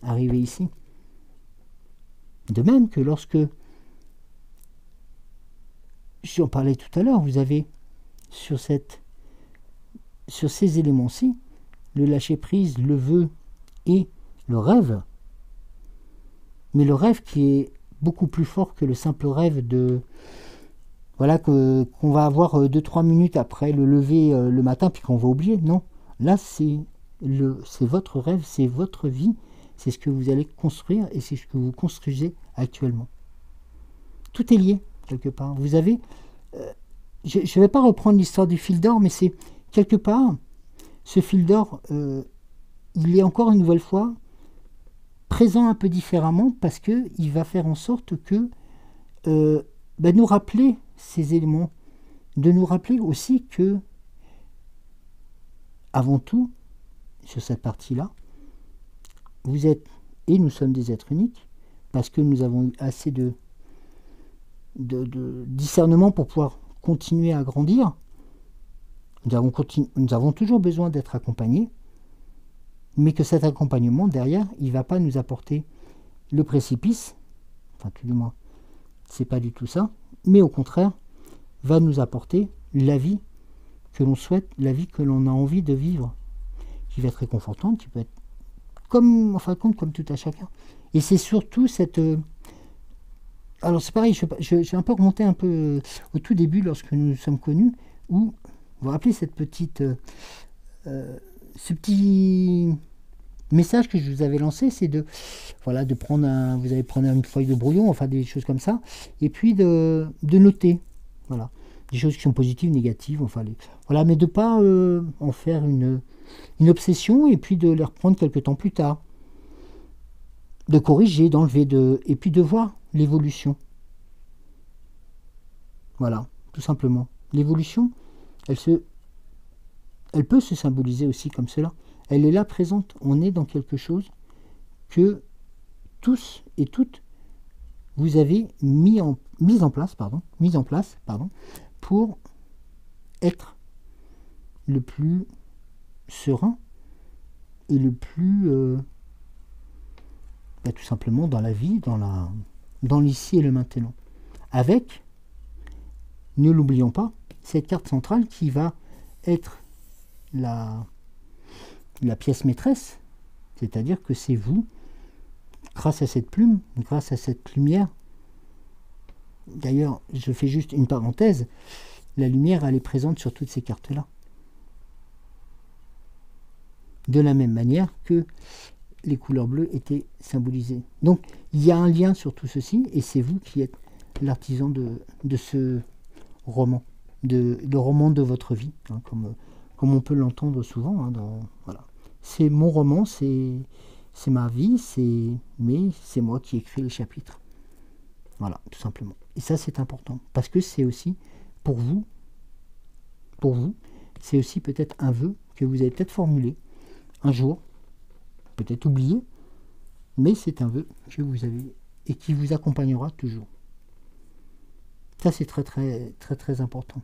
arriver ici. De même que lorsque, j'en parlais tout à l'heure, vous avez sur ces éléments-ci, le lâcher-prise, le vœu et le rêve, mais le rêve qui est beaucoup plus fort que le simple rêve de... Voilà, qu'on va avoir 2-3 minutes après le lever le matin, puis qu'on va oublier. Non, là, c'est votre rêve, c'est votre vie, c'est ce que vous allez construire et c'est ce que vous construisez actuellement. Tout est lié, quelque part. Vous avez... je ne vais pas reprendre l'histoire du fil d'or, mais c'est quelque part, ce fil d'or, il est encore une nouvelle fois présent un peu différemment parce qu'il va faire en sorte que nous rappeler ces éléments, de nous rappeler aussi que, avant tout, sur cette partie-là, vous êtes, et nous sommes des êtres uniques, parce que nous avons eu assez de discernement pour pouvoir continuer à grandir. Nous avons toujours besoin d'être accompagnés, mais que cet accompagnement, derrière, il ne va pas nous apporter le précipice, enfin tout du moins, c'est pas du tout ça, mais au contraire, va nous apporter la vie que l'on souhaite, la vie que l'on a envie de vivre, qui va être réconfortante, qui peut être comme, en fin de compte, comme tout à chacun. Et c'est surtout cette... alors c'est pareil, j'ai un peu remonté un peu au tout début, lorsque nous nous sommes connus, où, vous vous rappelez cette petite... ce petit message que je vous avais lancé, c'est de prendre vous allez prendre une feuille de brouillon, enfin des choses comme ça, et puis de noter, voilà, des choses qui sont positives, négatives, enfin voilà, mais de pas en faire une obsession et puis de les reprendre quelques temps plus tard, de corriger, d'enlever, et puis de voir l'évolution. Voilà, tout simplement. L'évolution, elle se elle peut se symboliser aussi comme cela. Elle est là présente. On est dans quelque chose que tous et toutes vous avez mis en place pour être le plus serein et le plus tout simplement dans la vie, dans l'ici et le maintenant. Avec, ne l'oublions pas, cette carte centrale qui va être la pièce maîtresse, c'est-à-dire que c'est vous, grâce à cette plume, grâce à cette lumière. D'ailleurs, je fais juste une parenthèse, la lumière, elle est présente sur toutes ces cartes-là. De la même manière que les couleurs bleues étaient symbolisées. Donc, il y a un lien sur tout ceci, et c'est vous qui êtes l'artisan de ce roman, le roman de votre vie, hein, comme on peut l'entendre souvent. Hein, voilà. C'est mon roman, c'est ma vie, mais c'est moi qui écris les chapitres. Voilà, tout simplement. Et ça, c'est important, parce que c'est aussi, pour vous, c'est aussi peut-être un vœu que vous avez peut-être formulé un jour, peut-être oublié, mais c'est un vœu que vous avez et qui vous accompagnera toujours. Ça, c'est très, très, très, très important.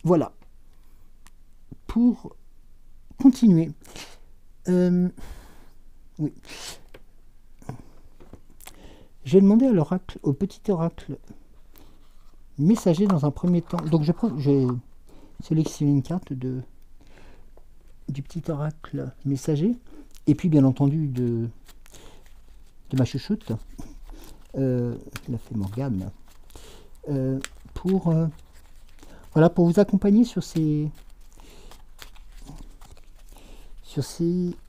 Voilà. Pour continuer, oui. Je vais demander à l'oracle, au petit oracle messager dans un premier temps. Donc j'ai sélectionné une carte du petit oracle messager, et puis bien entendu de ma chouchoute, la fée Morgane, pour vous accompagner sur ces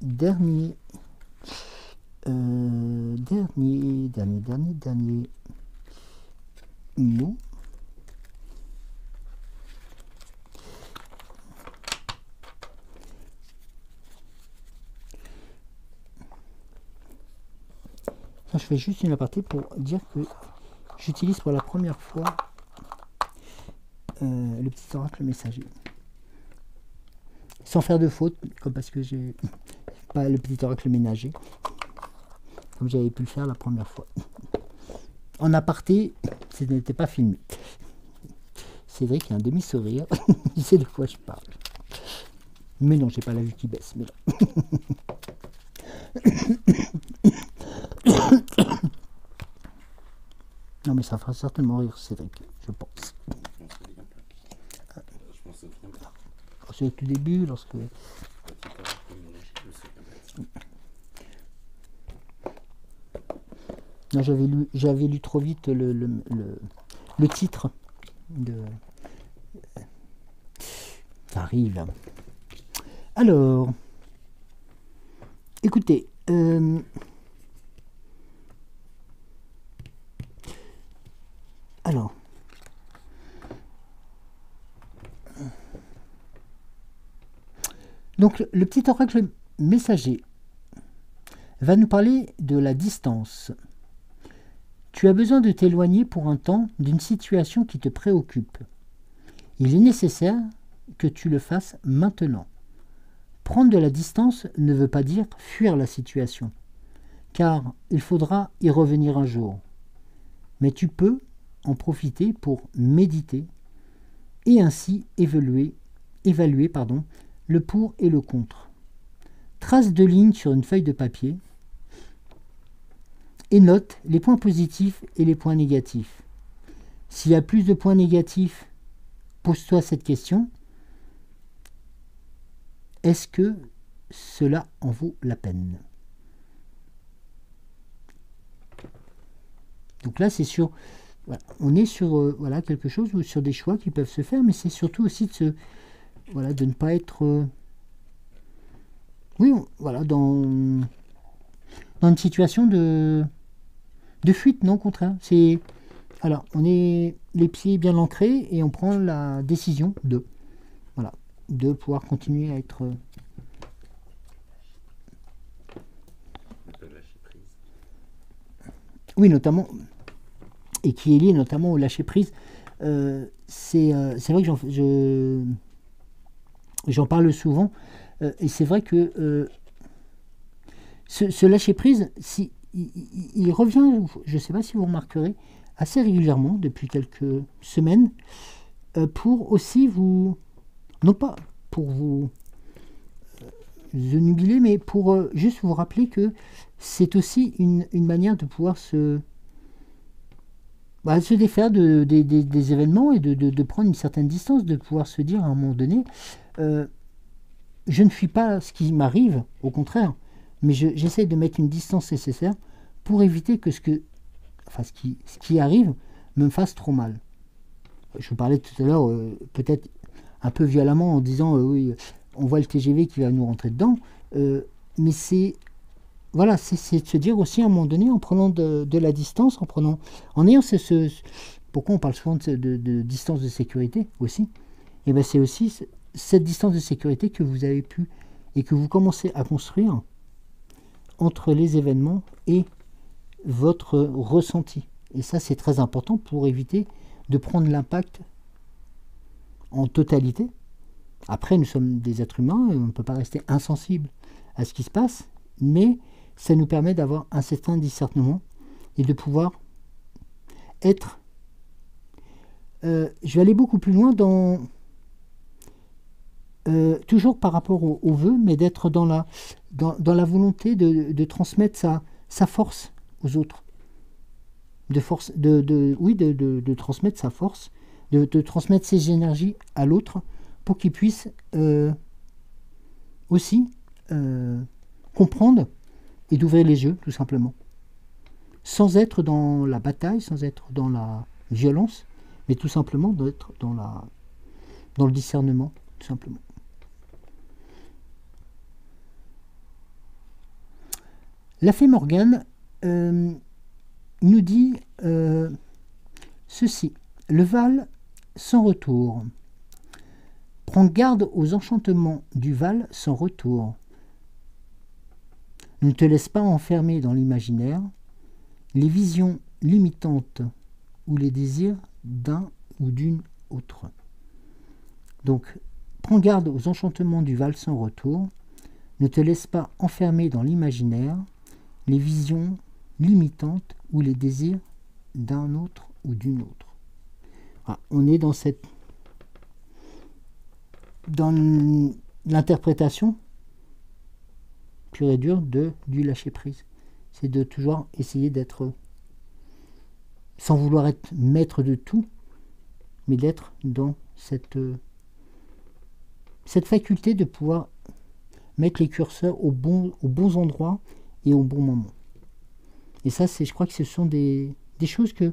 derniers mots. Je fais juste une aparté pour dire que j'utilise pour la première fois le petit oracle messager. Sans faire de faute, comme parce que j'ai pas le petit oracle ménager, comme j'avais pu le faire la première fois. En aparté, ce n'était pas filmé. Cédric a un demi-sourire, il sait de quoi je parle. Mais non, j'ai pas la vue qui baisse. Mais non, mais ça fera certainement rire Cédric, je pense. C'est au tout début, lorsque... Non, j'avais lu trop vite le titre de... Ça arrive. Alors, écoutez, alors, donc le petit oracle messager va nous parler de la distance. Tu as besoin de t'éloigner pour un temps d'une situation qui te préoccupe. Il est nécessaire que tu le fasses maintenant. Prendre de la distance ne veut pas dire fuir la situation, car il faudra y revenir un jour. Mais tu peux en profiter pour méditer et ainsi évaluer le pour et le contre. Trace 2 lignes sur une feuille de papier et note les points positifs et les points négatifs. S'il y a plus de points négatifs, pose-toi cette question. Est-ce que cela en vaut la peine? Donc là, c'est sur... Voilà, on est sur quelque chose, ou sur des choix qui peuvent se faire, mais c'est surtout aussi de ne pas être... dans une situation de fuite, non, au contraire. C'est... Alors, on est les pieds bien ancrés et on prend la décision de pouvoir continuer à être... Oui, notamment, et qui est lié notamment au lâcher-prise. c'est vrai que j'en parle souvent, et c'est vrai que ce lâcher-prise, si, il revient, je ne sais pas si vous remarquerez, assez régulièrement depuis quelques semaines, pour aussi vous, non pas pour vous nubiler, mais pour juste vous rappeler que c'est aussi une manière de pouvoir se défaire des événements et de prendre une certaine distance, de pouvoir se dire à un moment donné, je ne fuis pas ce qui m'arrive, au contraire, mais j'essaie de mettre une distance nécessaire pour éviter que ce qui arrive me fasse trop mal. Je vous parlais tout à l'heure, peut-être un peu violemment, en disant oui, on voit le TGV qui va nous rentrer dedans, mais c'est de se dire aussi à un moment donné, en prenant de la distance, en ayant pourquoi on parle souvent de distance de sécurité aussi, et bien c'est aussi cette distance de sécurité que vous avez pu et que vous commencez à construire entre les événements et votre ressenti. Et ça, c'est très important pour éviter de prendre l'impact en totalité. Après, nous sommes des êtres humains et on ne peut pas rester insensible à ce qui se passe, mais ça nous permet d'avoir un certain discernement et de pouvoir être... je vais aller beaucoup plus loin dans... toujours par rapport aux vœux, mais d'être dans la volonté de transmettre sa force aux autres. De transmettre sa force, de transmettre ses énergies à l'autre pour qu'il puisse aussi comprendre et d'ouvrir les yeux, tout simplement. Sans être dans la bataille, sans être dans la violence, mais tout simplement d'être dans le discernement, tout simplement. La fée Morgane nous dit ceci. Le Val sans retour. Prends garde aux enchantements du Val sans retour. Ne te laisse pas enfermer dans l'imaginaire, les visions limitantes ou les désirs d'un ou d'une autre. Donc, prends garde aux enchantements du Val sans retour. Ne te laisse pas enfermer dans l'imaginaire, les visions limitantes ou les désirs d'un autre ou d'une autre. Ah, on est dans l'interprétation pure et dure du lâcher prise. C'est de toujours essayer d'être, sans vouloir être maître de tout, mais d'être dans cette faculté de pouvoir mettre les curseurs aux bons endroits et au bon moment. Et ça, je crois que ce sont des choses qui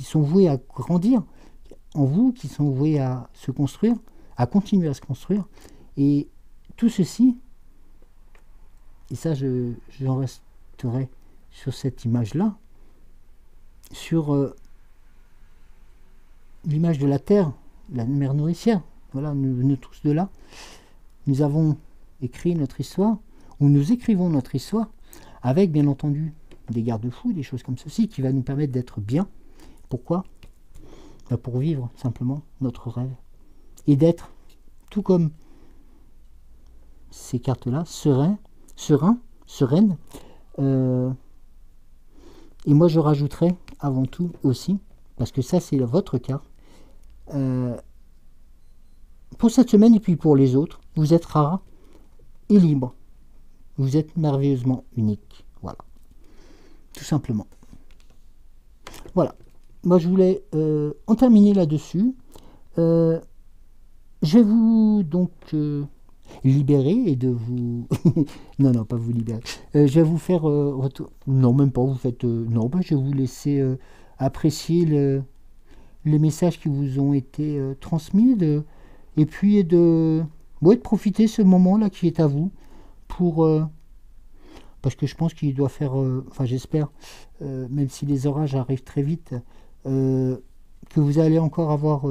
sont vouées à grandir en vous, qui sont vouées à se construire, à continuer à se construire. Et tout ceci, et ça j'en resterai sur cette image-là, sur l'image de la terre, la mer nourricière. Voilà, nous venons tous de là. Nous avons écrit notre histoire, ou nous écrivons notre histoire, avec bien entendu des garde-fous, des choses comme ceci, qui va nous permettre d'être bien. Pourquoi ? Pour vivre simplement notre rêve. Et d'être, tout comme ces cartes-là, sereine. Et moi je rajouterais avant tout aussi, parce que ça c'est votre carte, pour cette semaine et puis pour les autres, vous êtes rare et libre. Vous êtes merveilleusement unique. Voilà. Tout simplement. Voilà. Moi, je voulais en terminer là-dessus. Je vais vous donc libérer et de vous... non, pas vous libérer. Je vais vous faire... Non, même pas. Vous faites... Non, je vais vous laisser apprécier les messages qui vous ont été transmis. Et puis de profiter de ce moment-là qui est à vous pour... parce que je pense qu'il doit faire... j'espère, même si les orages arrivent très vite, que vous allez encore avoir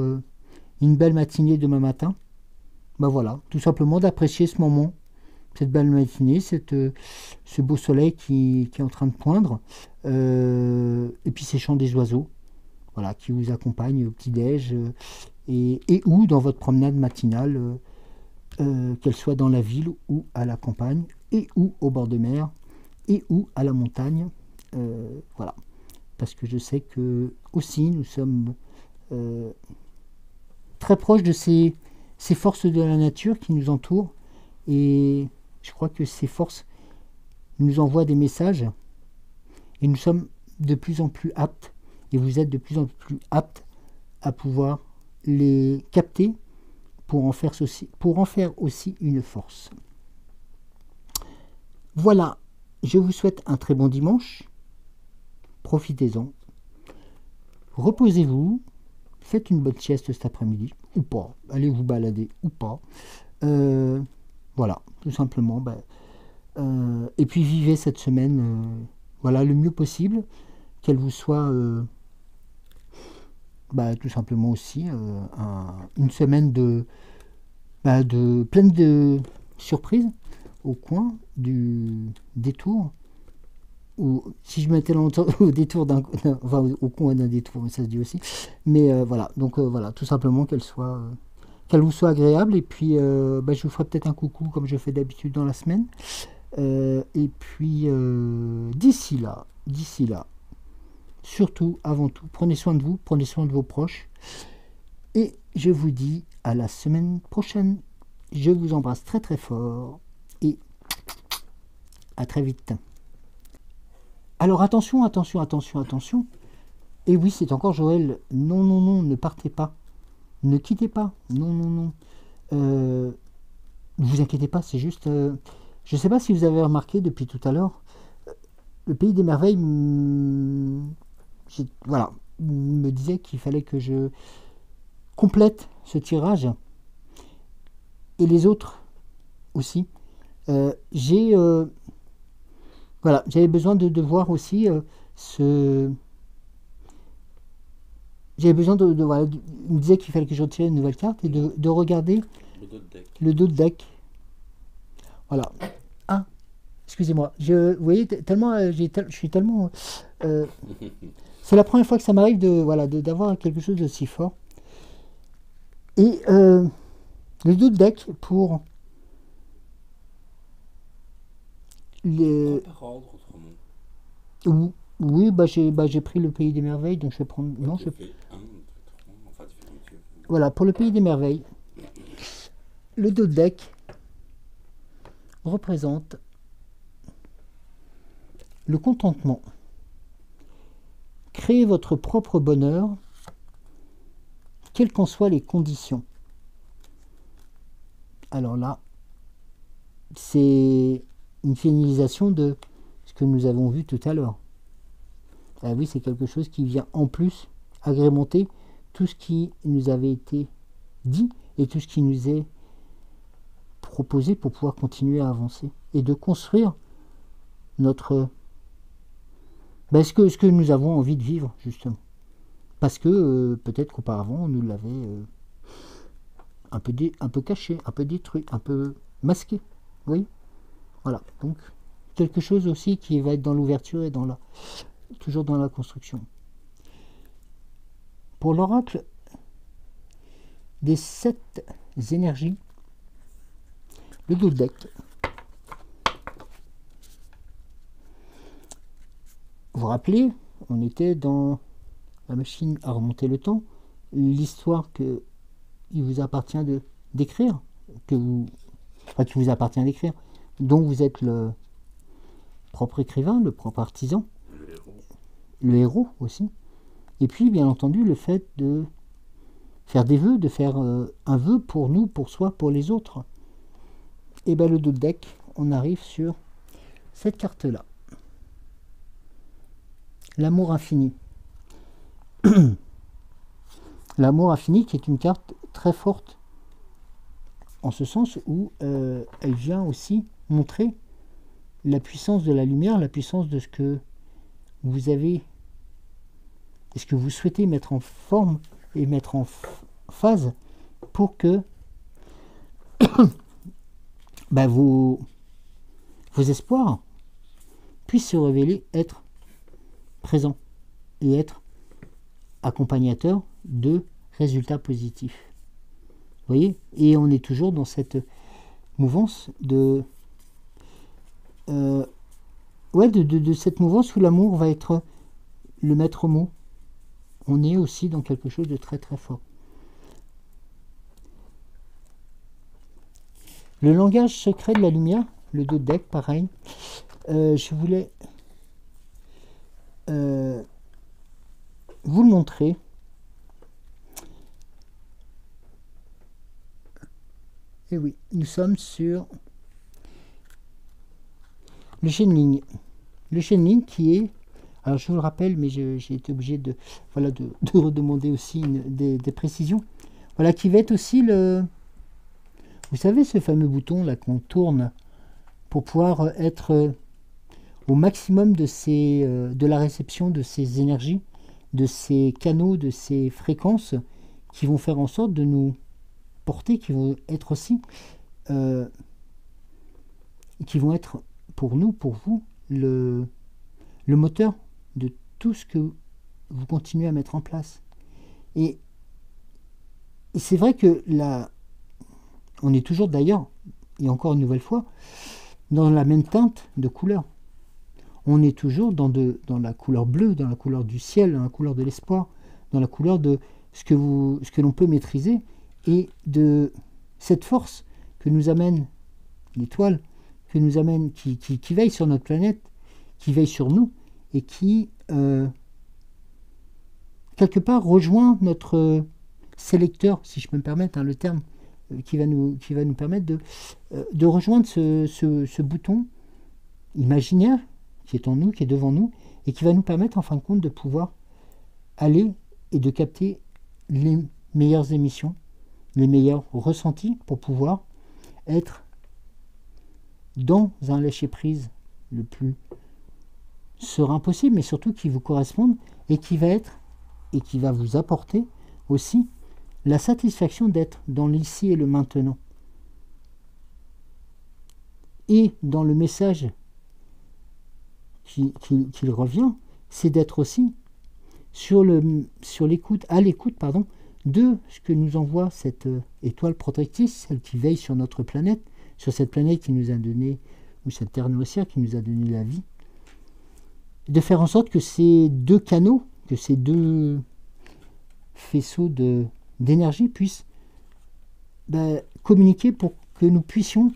une belle matinée demain matin. Voilà, tout simplement d'apprécier ce moment, cette belle matinée, ce beau soleil qui est en train de poindre, et puis ces chants des oiseaux. voilà, qui vous accompagne au petit-déj et ou dans votre promenade matinale, qu'elle soit dans la ville ou à la campagne, et ou au bord de mer, et ou à la montagne. Voilà. Parce que je sais que aussi nous sommes très proches de ces forces de la nature qui nous entourent, et je crois que ces forces nous envoient des messages, et nous sommes de plus en plus aptes, et vous êtes de plus en plus aptes à pouvoir les capter pour en faire aussi une force. Voilà, je vous souhaite un très bon dimanche, profitez-en, reposez-vous, faites une bonne sieste cet après-midi, ou pas, allez vous balader, ou pas. Voilà, tout simplement. Et puis vivez cette semaine voilà, le mieux possible, qu'elle vous soit tout simplement aussi une semaine pleine de surprises au coin du détour. Ou si je mettais longtemps au détour au coin d'un détour, ça se dit aussi. Mais voilà, donc voilà, tout simplement qu'elle vous soit agréable. Et puis je vous ferai peut-être un coucou comme je fais d'habitude dans la semaine. Et puis d'ici là, surtout, avant tout, prenez soin de vous, prenez soin de vos proches. Et je vous dis à la semaine prochaine. Je vous embrasse très très fort et à très vite. Alors attention. Et oui, c'est encore Joël. Non, ne partez pas. Ne quittez pas. Non. Ne vous inquiétez pas, c'est juste... je ne sais pas si vous avez remarqué depuis tout à l'heure, le Pays des Merveilles, voilà, me disait qu'il fallait que je complète ce tirage, et les autres aussi. Voilà, j'avais besoin de voir aussi j'avais besoin voilà, il me disait qu'il fallait que je retire une nouvelle carte et de regarder le dos de deck. Voilà. Ah, excusez-moi. Vous voyez, tellement, je suis tellement... c'est la première fois que ça m'arrive d'avoir quelque chose de si fort. Et le dos de deck pour... Par ordre, autrement. Oui, j'ai pris le Pays des Merveilles, donc je vais prendre... Non, je fais 1, 2, 3, enfin, voilà, pour le Pays des Merveilles, le dos de deck représente le contentement. Créez votre propre bonheur, quelles qu'en soient les conditions. Alors là, c'est une finalisation de ce que nous avons vu tout à l'heure. Ah oui, c'est quelque chose qui vient en plus agrémenter tout ce qui nous avait été dit et tout ce qui nous est proposé pour pouvoir continuer à avancer et de construire notre ce que nous avons envie de vivre, justement, parce que peut-être qu'auparavant on nous l'avait un peu caché, un peu détruit, un peu masqué. Oui, voilà, donc quelque chose aussi qui va être dans l'ouverture et toujours dans la construction. Pour l'oracle des 7 énergies, le dos de deck, vous vous rappelez, on était dans la machine à remonter le temps, l'histoire que il vous appartient d'écrire, qui vous appartient d'écrire, dont vous êtes le propre écrivain, le propre artisan, le héros aussi. Et puis, bien entendu, le fait de faire des vœux, de faire un vœu pour nous, pour soi, pour les autres. Et bien, le dos de deck, on arrive sur cette carte-là. L'amour infini. L'amour infini qui est une carte très forte, en ce sens où elle vient aussi montrer la puissance de la lumière, la puissance de ce que vous avez, et ce que vous souhaitez mettre en forme et mettre en phase pour que vos espoirs puissent se révéler être présents et être accompagnateur de résultats positifs. Vous voyez? Et on est toujours dans cette mouvance de cette mouvance où l'amour va être le maître mot. On est aussi dans quelque chose de très très fort. Le langage secret de la lumière, le 2 deck, pareil. Je voulais vous le montrer. Et oui, nous sommes sur le channeling. Le channeling qui est, alors je vous le rappelle, mais j'ai été obligé de redemander aussi des précisions. Voilà, qui va être aussi vous savez, ce fameux bouton là qu'on tourne pour pouvoir être au maximum de la réception de ces énergies, de ces canaux, de ces fréquences qui vont faire en sorte de nous porter, qui vont être aussi, qui vont être pour nous, pour vous, le moteur de tout ce que vous continuez à mettre en place. Et c'est vrai que là, on est toujours d'ailleurs, et encore une nouvelle fois, dans la même teinte de couleur. On est toujours dans la couleur bleue, dans la couleur du ciel, dans la couleur de l'espoir, dans la couleur de ce que l'on peut maîtriser, et de cette force que nous amène l'étoile, que nous amène, qui veille sur notre planète, qui veille sur nous, et qui, quelque part, rejoint notre sélecteur, si je peux me permettre le terme, qui va nous permettre de rejoindre ce bouton imaginaire qui est en nous, qui est devant nous, et qui va nous permettre, en fin de compte, de pouvoir aller et de capter les meilleures émissions, les meilleurs ressentis pour pouvoir être dans un lâcher-prise le plus serein possible, mais surtout qui vous corresponde et qui va vous apporter aussi la satisfaction d'être dans l'ici et le maintenant. Et dans le message qui revient, c'est d'être aussi à l'écoute de ce que nous envoie cette étoile protectrice, celle qui veille sur notre planète, sur cette planète qui nous a donné, ou cette terre nourricière qui nous a donné la vie, de faire en sorte que ces deux canaux, que ces deux faisceaux d'énergie puissent communiquer pour que nous puissions,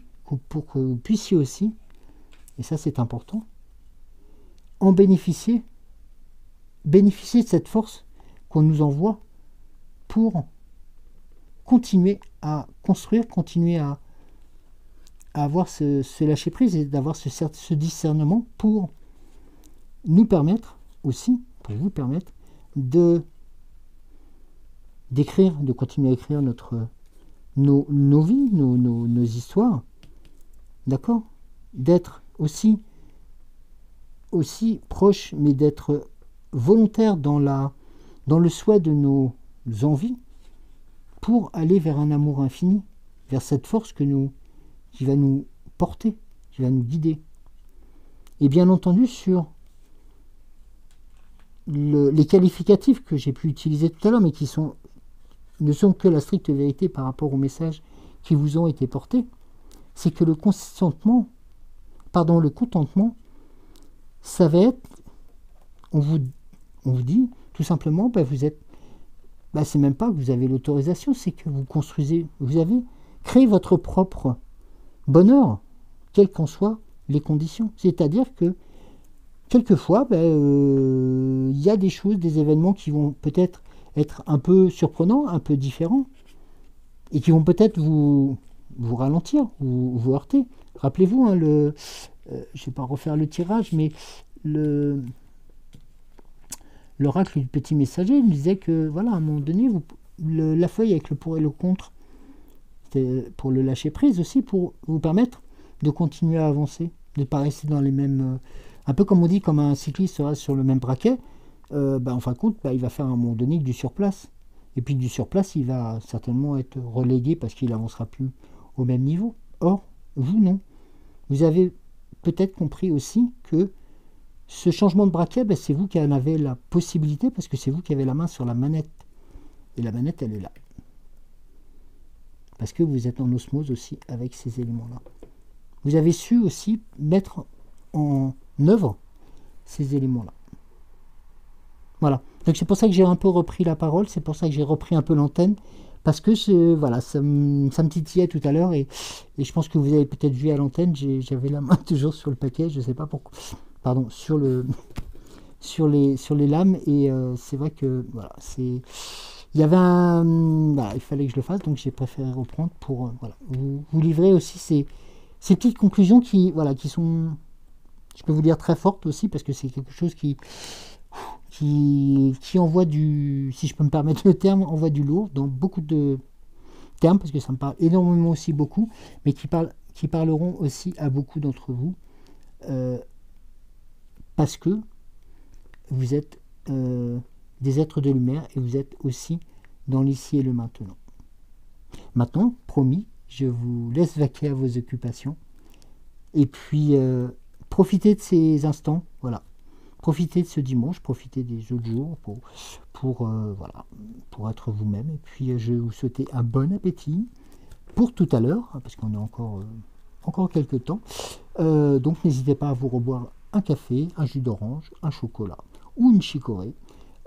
pour que vous puissiez aussi, et ça c'est important, en bénéficier de cette force qu'on nous envoie pour continuer à construire, continuer à avoir ce lâcher-prise et d'avoir ce discernement pour nous permettre aussi, pour vous permettre d'écrire, de continuer à écrire nos vies, nos histoires, d'accord, d'être aussi proche, mais d'être volontaire dans le souhait de nos envies pour aller vers un amour infini, vers cette force qui va nous porter, qui va nous guider. Et bien entendu, sur les qualificatifs que j'ai pu utiliser tout à l'heure, mais qui ne sont que la stricte vérité par rapport aux messages qui vous ont été portés, c'est que le contentement, ça va être, on vous dit tout simplement, vous êtes, c'est même pas que vous avez l'autorisation, c'est que vous construisez, vous avez créé votre propre bonheur, quelles qu'en soient les conditions. C'est-à-dire que quelquefois, il y a des choses, des événements qui vont peut-être être un peu surprenants, un peu différents, et qui vont peut-être vous ralentir, vous heurter. Rappelez-vous, je ne vais pas refaire le tirage, mais l'oracle du petit messager disait que, voilà, à un moment donné, la feuille avec le pour et le contre, c'était pour le lâcher prise aussi, pour vous permettre de continuer à avancer, de ne pas rester dans les mêmes... un peu comme on dit, comme un cycliste reste sur le même braquet, en fin de compte, il va faire à un moment donné du surplace. Et puis du surplace, il va certainement être relégué parce qu'il n'avancera plus au même niveau. Or, vous, non. Vous avez peut-être compris aussi que ce changement de braquet, ben, c'est vous qui en avez la possibilité, parce que c'est vous qui avez la main sur la manette. Et la manette, elle est là. Parce que vous êtes en osmose aussi avec ces éléments-là. Vous avez su aussi mettre en œuvre ces éléments-là. Voilà. Donc c'est pour ça que j'ai un peu repris la parole, c'est pour ça que j'ai repris un peu l'antenne, parce que voilà, ça me titillait tout à l'heure, et je pense que vous avez peut-être vu à l'antenne, j'avais la main toujours sur le paquet, je ne sais pas pourquoi, pardon, sur les lames, et c'est vrai que voilà, il y avait voilà, il fallait que je le fasse, donc j'ai préféré reprendre pour voilà, vous livrer aussi ces petites conclusions qui, voilà, qui sont, je peux vous dire, très fortes aussi, parce que c'est quelque chose qui envoie du, si je peux me permettre le terme, envoie du lourd dans beaucoup de termes, parce que ça me parle énormément aussi beaucoup, mais qui parleront aussi à beaucoup d'entre vous, parce que vous êtes des êtres de lumière, et vous êtes aussi dans l'ici et le maintenant. Maintenant, promis, je vous laisse vaquer à vos occupations, et puis profitez de ces instants, voilà. Profitez de ce dimanche, profitez des autres jours voilà, pour être vous-même. Et puis je vais vous souhaiter un bon appétit pour tout à l'heure, parce qu'on a encore quelques temps. Donc n'hésitez pas à vous reboire un café, un jus d'orange, un chocolat ou une chicorée.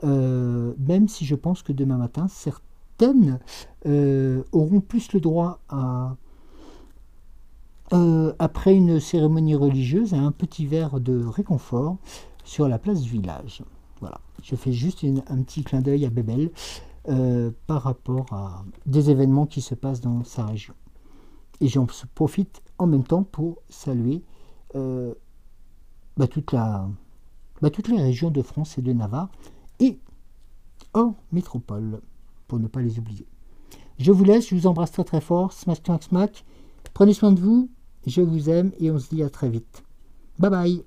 Même si je pense que demain matin, certaines auront plus le droit à... après une cérémonie religieuse, à un petit verre de réconfort sur la place du village. Voilà, je fais juste un petit clin d'œil à Bébel par rapport à des événements qui se passent dans sa région. Et j'en profite en même temps pour saluer toutes les régions de France et de Navarre et hors métropole, pour ne pas les oublier. Je vous laisse, je vous embrasse très très fort, smack smack smack, prenez soin de vous, je vous aime et on se dit à très vite. Bye bye.